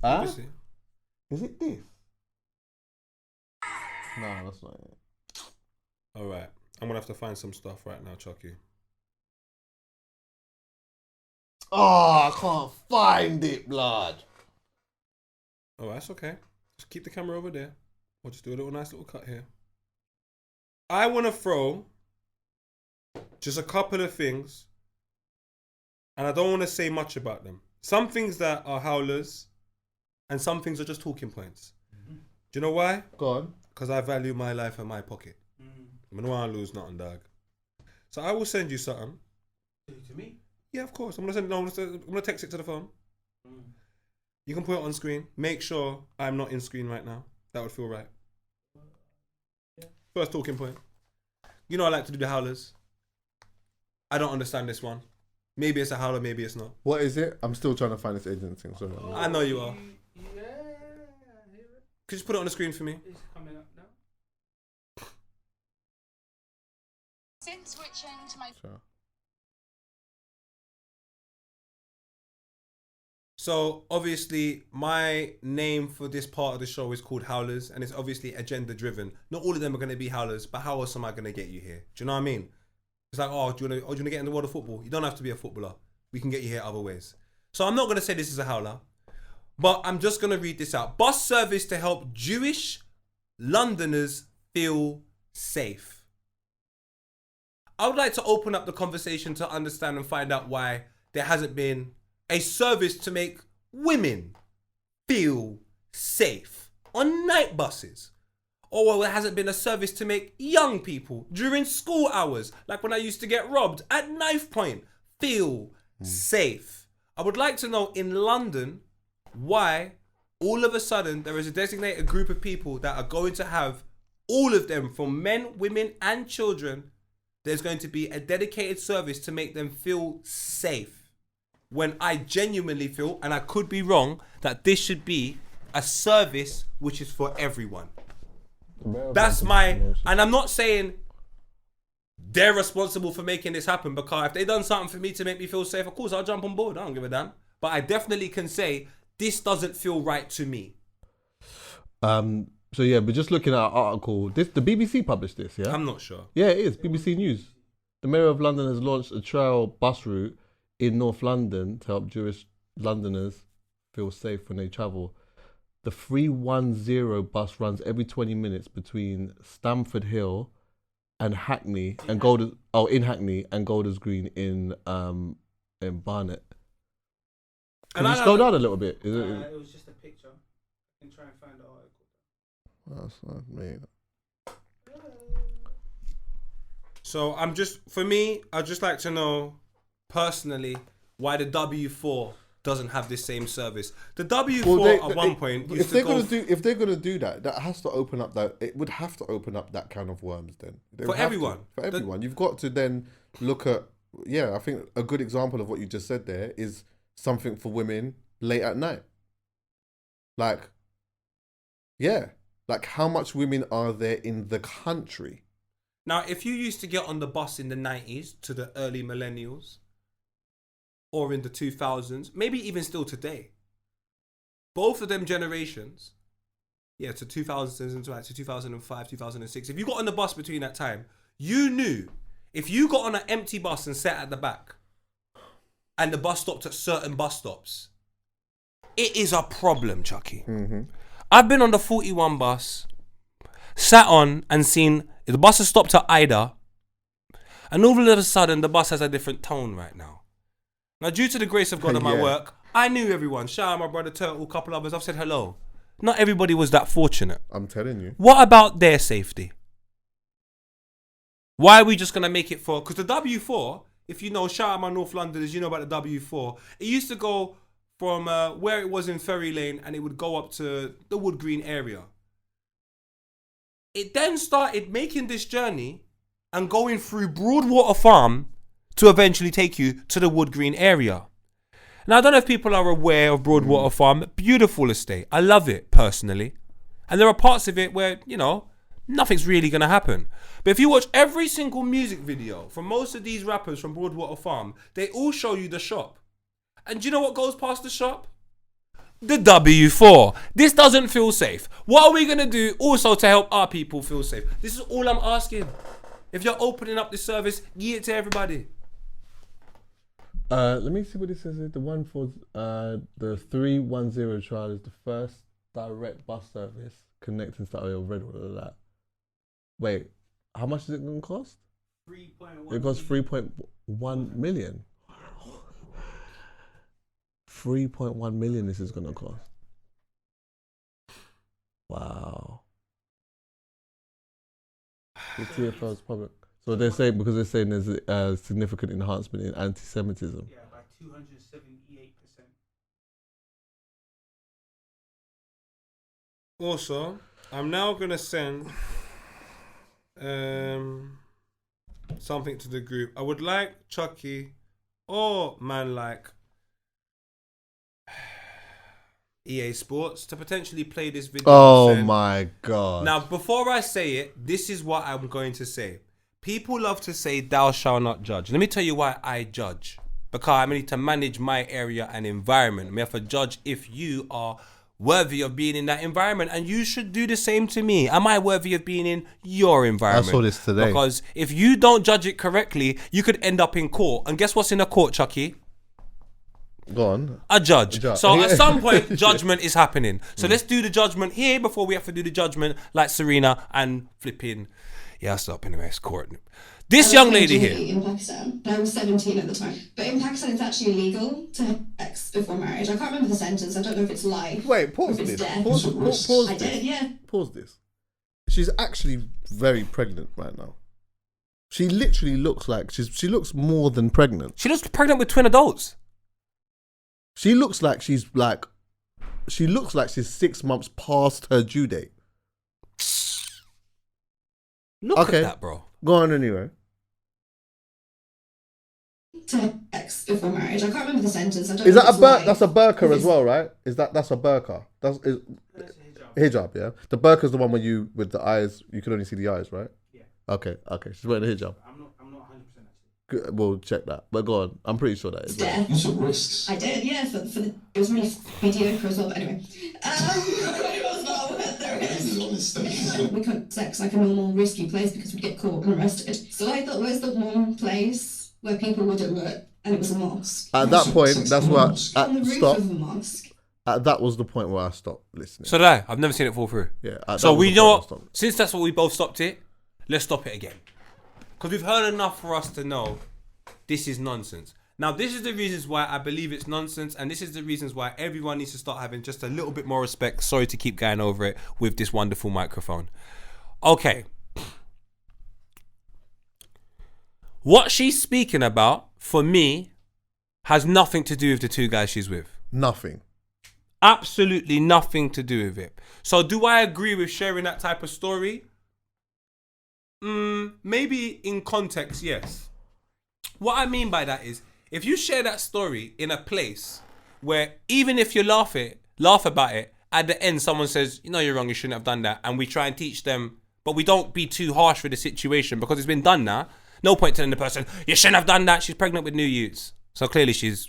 Huh? Obviously. Is it this? No, that's not it. All right. I'm going to have to find some stuff right now, Chucky. Oh, I can't find it, blood. Oh, that's okay. Just keep the camera over there. We'll just do a nice little cut here. I want to throw just a couple of things, and I don't want to say much about them. Some things that are howlers, and some things are just talking points. Mm-hmm. Do you know why? Go on. Because I value my life and my pocket. I don't want to lose nothing, dog. So I will send you something. To me? Yeah, of course. I'm gonna text it to the phone. You can put it on screen. Make sure I'm not in screen right now. That would feel right. Yeah. First talking point. You know I like to do the howlers. I don't understand this one. Maybe it's a howler, maybe it's not. What is it? I'm still trying to find this agent thing. Sorry. I know you are. Yeah, I hear it. Could you just put it on the screen for me? It's coming up now. Since switching to my Sure. So obviously my name for this part of the show is called Howlers, and it's obviously agenda driven. Not all of them are going to be howlers, but how else am I going to get you here? Do you know what I mean? It's like, do you want to get in the world of football? You don't have to be a footballer. We can get you here other ways. So I'm not going to say this is a howler, but I'm just going to read this out. Bus service to help Jewish Londoners feel safe. I would like to open up the conversation to understand and find out why there hasn't been a service to make women feel safe on night buses. Or well, there hasn't been a service to make young people during school hours, like when I used to get robbed at knife point, feel safe. I would like to know in London why all of a sudden there is a designated group of people that are going to have all of them, from men, women and children. There's going to be a dedicated service to make them feel safe. When I genuinely feel, and I could be wrong, that this should be a service which is for everyone. That's my, and I'm not saying they're responsible for making this happen, because if they done something for me to make me feel safe, of course I'll jump on board. I don't give a damn. But I definitely can say this doesn't feel right to me. So yeah, but just looking at our article, the BBC published this, yeah? I'm not sure. Yeah, it is. BBC News. The Mayor of London has launched a trial bus route in North London to help Jewish Londoners feel safe when they travel. The 310 bus runs every 20 minutes between Stamford Hill and Hackney and in Hackney and Golders Green in Barnet. Can you scroll down a little bit? It was just a picture. I can try and find the article. That's not me. So I'd just like to know personally why the W4 doesn't have this same service. The W4 at one point used to go... If they're gonna do that, that has to open up it would have to open up that can of worms then. For everyone. For everyone. You've got to then look at, I think a good example of what you just said there is something for women late at night. Like how much women are there in the country? Now, if you used to get on the bus in the 90s to the early millennials, or in the 2000s, maybe even still today, both of them generations, to 2000s to 2005, 2006, if you got on the bus between that time, you knew if you got on an empty bus and sat at the back, and the bus stopped at certain bus stops, it is a problem, Chuckie. I've been on the 41 bus, sat on and seen the bus has stopped at Ida, and all of a sudden the bus has a different tone right now. Now, due to the grace of God and my work, I knew everyone. Shout out my brother Turtle, a couple others. I've said hello. Not everybody was that fortunate. I'm telling you. What about their safety? Why are we just going to make it for... Because the W4, if you know, shout out my North Londoners, you know about the W4. It used to go from where it was in Ferry Lane and it would go up to the Wood Green area. It then started making this journey and going through Broadwater Farm to eventually take you to the Wood Green area. Now, I don't know if people are aware of Broadwater Farm. Beautiful estate. I love it, personally. And there are parts of it where, you know, nothing's really going to happen. But if you watch every single music video from most of these rappers from Broadwater Farm, they all show you the shop. And do you know what goes past the shop? The W4. This doesn't feel safe. What are we going to do also to help our people feel safe? This is all I'm asking. If you're opening up this service, give it to everybody. Let me see what it says here. The one for the 310 trial is the first direct bus service connecting to Redwood and that. Wait, how much is it going to cost? 3.1. It costs 3.1 million. 3.1 million this is going to cost. Wow. The TFL's public. So they're saying, because they're saying there's a significant enhancement in anti-Semitism. Yeah, by 278%. Also, I'm now going to send something to the group. I would like Chuckie or man like EA Sports to potentially play this video. Oh my God. Now, before I say it, this is what I'm going to say. People love to say, thou shalt not judge. Let me tell you why I judge. Because I need to manage my area and environment. I have to judge if you are worthy of being in that environment. And you should do the same to me. Am I worthy of being in your environment? I saw this today. Because if you don't judge it correctly, you could end up in court. And guess what's in a court, Chuckie? Go on. A judge. So at some point, judgment is happening. So let's do the judgment here before we have to do the judgment like Serena and flipping. Yeah, I'll stop anyway. It's court. This young lady here. In Pakistan. I was 17 at the time. But in Pakistan, it's actually illegal to have sex before marriage. I can't remember the sentence. I don't know if it's life. Wait, pause or if this. it's death. Pause I this. did, yeah. Pause this. She's actually very pregnant right now. She literally looks like she looks more than pregnant. She looks pregnant with twin adults. She looks like she's 6 months past her due date. Look at that, bro. Go on anyway. To have sex before marriage. I can't remember the sentence. I don't Is know that if it's life. that's a burqa as well, right? That's a burqa. That's hijab, yeah. The burqa is the one where you with the eyes, you can only see the eyes, right? Yeah. Okay. She's wearing a hijab. I'm not 100% actually. Good, we'll check that. But go on. I'm pretty sure that is. Death. You took risks. I did, yeah. For the, it was really mediocre as well. But anyway, it was not worth the risk. We couldn't have sex like a normal risky place because we'd get caught and arrested. So I thought, where's the one place where people would do it? And it was a mosque. At that point, that's where On the roof stop. of a mosque. That was the point where I stopped listening. So did I. I've never seen it fall through. Yeah. So we know what, since that's what we both stopped it, let's stop it again. Because we've heard enough for us to know this is nonsense. Now, this is the reasons why I believe it's nonsense, and this is the reasons why everyone needs to start having just a little bit more respect. Sorry to keep going over it with this wonderful microphone. Okay. What she's speaking about, for me, has nothing to do with the two guys she's with. Nothing. Absolutely nothing to do with it. So do I agree with sharing that type of story? Maybe in context, yes. What I mean by that is, if you share that story in a place where even if you laugh about it, at the end someone says, you know, you're wrong, you shouldn't have done that, and we try and teach them, but we don't be too harsh with the situation because it's been done now. No point telling the person, you shouldn't have done that, she's pregnant with new youths. So clearly she's,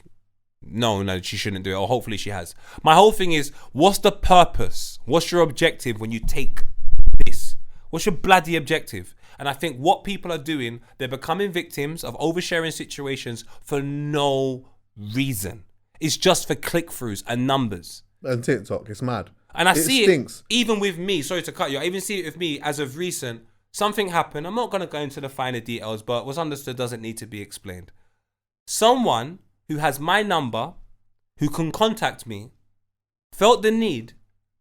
no, she shouldn't do it, or hopefully she has. My whole thing is, what's the purpose? What's your objective when you take this? What's your bloody objective? And I think what people are doing, they're becoming victims of oversharing situations for no reason. is just for click-throughs and numbers. And TikTok, it's mad. And I It see stinks. it even with me. Sorry to cut you. I even see it with me as of recent. Something happened. I'm not going to go into the finer details, but what's understood doesn't need to be explained. Someone who has my number, who can contact me, felt the need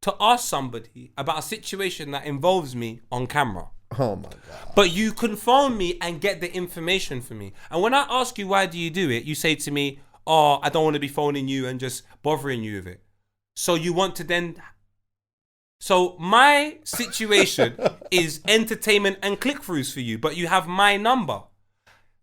to ask somebody about a situation that involves me on camera. Oh my God. But you can phone me and get the information for me. And when I ask you, why do you do it? You say to me, oh, I don't want to be phoning you and just bothering you with it. So you want to then... So my situation is entertainment and click-throughs for you, but you have my number.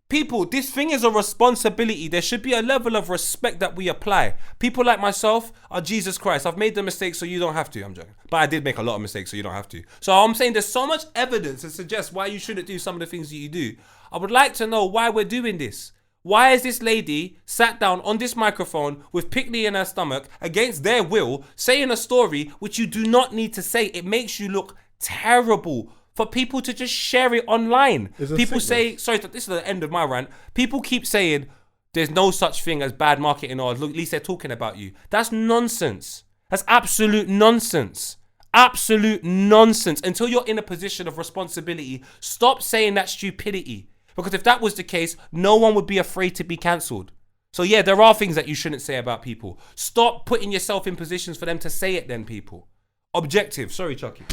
People, this thing is a responsibility. There should be a level of respect that we apply. People like myself are Jesus Christ. I've made the mistake so you don't have to. I'm joking. But I did make a lot of mistakes so you don't have to. So I'm saying there's so much evidence to suggest why you shouldn't do some of the things that you do. I would like to know why we're doing this. Why is this lady sat down on this microphone with Pickney in her stomach against their will, saying a story which you do not need to say? It makes you look terrible for people to just share it online. People say, sorry, this is the end of my rant. People keep saying there's no such thing as bad marketing, or at least they're talking about you. That's nonsense. That's absolute nonsense. Absolute nonsense. Until you're in a position of responsibility, stop saying that stupidity. Because if that was the case, no one would be afraid to be cancelled. So yeah, there are things that you shouldn't say about people. Stop putting yourself in positions for them to say it then, people. Objective. Sorry, Chuckie.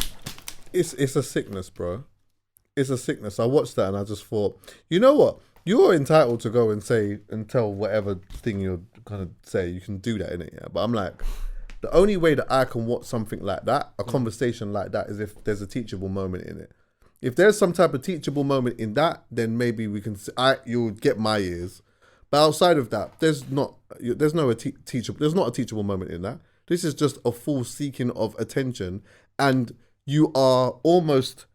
It's a sickness, bro. It's a sickness. I watched that and I just thought, you know what? You're entitled to go and say and tell whatever thing you're gonna say. You can do that, innit? Yeah. But I'm like, the only way that I can watch something like that, a conversation like that, is if there's a teachable moment in it. If there's some type of teachable moment in that, then maybe we can. You'll get my ears. But outside of that, there's not a teachable moment in that. This is just a full seeking of attention, and you are almost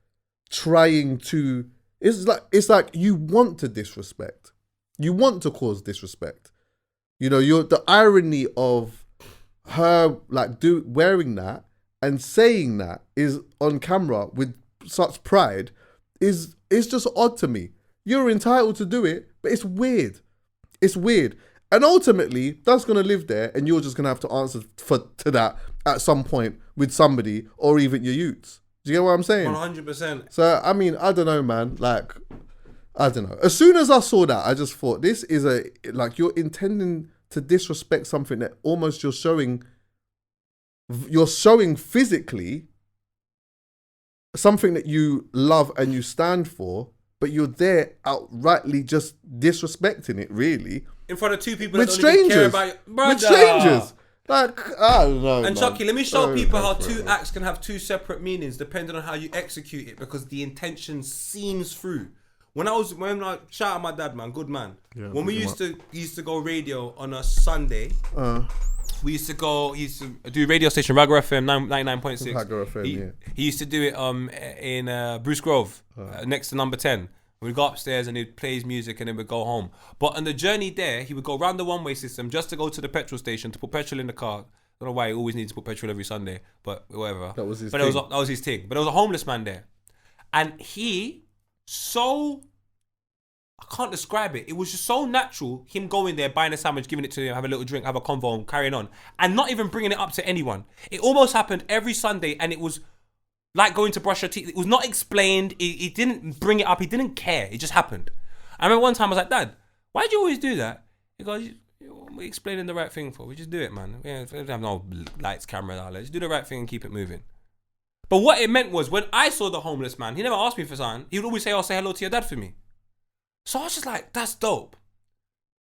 trying to. It's like you want to disrespect. You want to cause disrespect. You know, the irony of her wearing that and saying that is on camera with such pride is just odd to me. You're entitled to do it, but it's weird. It's weird. And ultimately, that's going to live there, and you're just going to have to answer to that at some point with somebody or even your youths. Do you get what I'm saying? 100%. So, I mean, I don't know, man. Like, I don't know. As soon as I saw that, I just thought, this is you're intending to disrespect something that almost you're showing physically something that you love and you stand for, but you're there outrightly just disrespecting it, really. In front of two people with that don't even care strangers. about you. Brother. With strangers. Like, I don't know. And man. Chuckie, let me show Don't people go how for two it, man. acts can have two separate meanings depending on how you execute it, because the intention seems through. When I shout out my dad, man, good man. Yeah, when we pick him used to go radio on a Sunday, he used to do radio station Ragga FM 99.6. Ragga FM, He used to do it in Bruce Grove, next to number 10. We'd go upstairs and he'd play his music and then we'd go home. But on the journey there, he would go round the one-way system just to go to the petrol station to put petrol in the car. I don't know why he always needs to put petrol every Sunday, but whatever. That was his thing. That was his thing. But there was a homeless man there. And I can't describe it. It was just so natural, him going there, buying a sandwich, giving it to him, have a little drink, have a convo, and carrying on. And not even bringing it up to anyone. It almost happened every Sunday, and it was like going to brush your teeth. It was not explained. He didn't bring it up. He didn't care. It just happened. I remember one time I was like, Dad, why do you always do that? He goes, we're explaining the right thing for. We just do it, man. We don't have no lights, camera, all that. Just do the right thing and keep it moving. But what it meant was, when I saw the homeless man, he never asked me for something. He would always say, say hello to your dad for me. So I was just like, that's dope.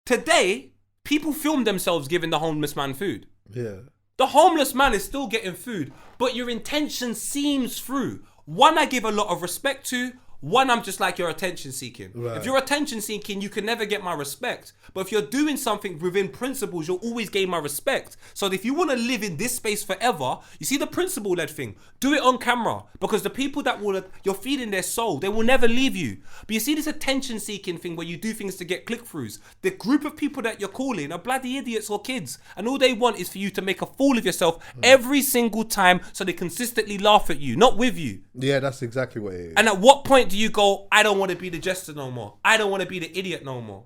Today, people film themselves giving the homeless man food. Yeah. The homeless man is still getting food, but your intention seems through. One, I give a lot of respect to. One, I'm just like, you're attention seeking. Right. If you're attention seeking, you can never get my respect. But if you're doing something within principles, you'll always gain my respect. So if you want to live in this space forever, you see the principle-led thing, do it on camera. Because the people that you're feeding their soul, they will never leave you. But you see this attention seeking thing where you do things to get click-throughs. The group of people that you're calling are bloody idiots or kids. And all they want is for you to make a fool of yourself every single time so they consistently laugh at you, not with you. Yeah, that's exactly what it is. And at what point do you go, I don't want to be the jester no more. I don't want to be the idiot no more.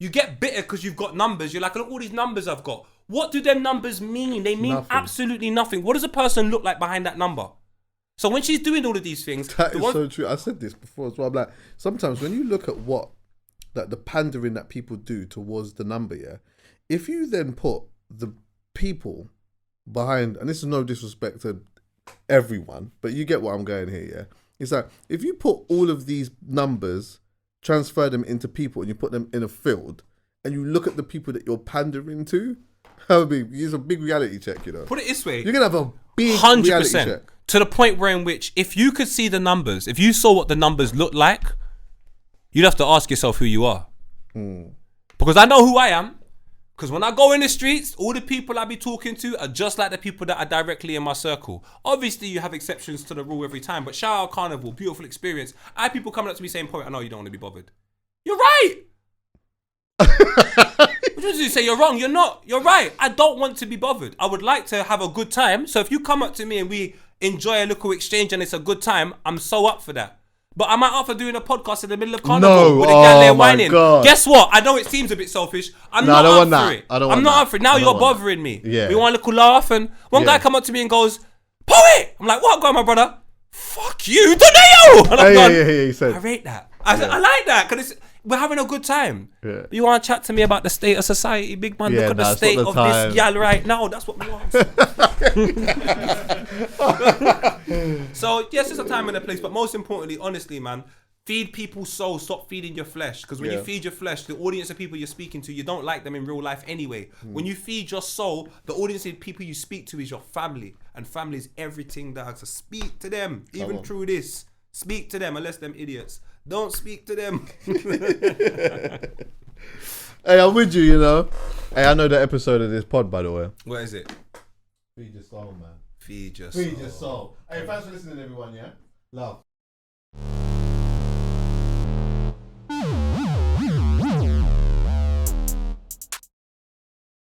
You get bitter because you've got numbers. You're like, look, all these numbers I've got. What do them numbers mean? They mean absolutely nothing. What does a person look like behind that number? So when she's doing all of these things... That is so true. I said this before as well. I'm like, sometimes when you look at what, like the pandering that people do towards the number, yeah, if you then put the people behind, and this is no disrespect to everyone, but you get what I'm going here, yeah? It's like, if you put all of these numbers, transfer them into people, and you put them in a field, and you look at the people that you're pandering to, that would be, it's a big reality check, you know? Put it this way. You're going to have a big 100%, reality check. To the point where in which, if you could see the numbers, if you saw what the numbers look like, you'd have to ask yourself who you are. Because I know who I am. Because when I go in the streets, all the people I be talking to are just like the people that are directly in my circle. Obviously, you have exceptions to the rule every time, but shout out Carnival, beautiful experience. I have people coming up to me saying, "Poet, I know you don't want to be bothered." You're right. What did you say? You're wrong. You're not. You're right. I don't want to be bothered. I would like to have a good time. So if you come up to me and we enjoy a little exchange and it's a good time, I'm so up for that. But am I up for doing a podcast in the middle of Carnival with a gal there whining? Guess what? I know it seems a bit selfish. I'm not up for it. I'm not up for it. Now you're bothering me. Yeah. We want a little laugh, and one guy come up to me and goes, "Poet!" I'm like, "What going, my brother?" "Fuck you, Doneo!" And I'm going, he said. I rate that. I like that because we're having a good time. Yeah. You want to chat to me about the state of society, big man? Look at the state of this gal right now. That's what we want. So yes, it's a time and a place, but most importantly, honestly, man, feed people's soul. Stop feeding your flesh, because when you feed your flesh, the audience of people you're speaking to, you don't like them in real life anyway. When you feed your soul, the audience of people you speak to is your family, and family is everything, dog. So speak to them, even through this. Speak to them, unless them idiots. Don't speak to them. Hey, I'm with you, you know. Hey, I know the episode of this pod, by the way. What is it? Feed your soul, man. Feed your soul. Feed your soul. Hey, thanks for listening, everyone, yeah? Love.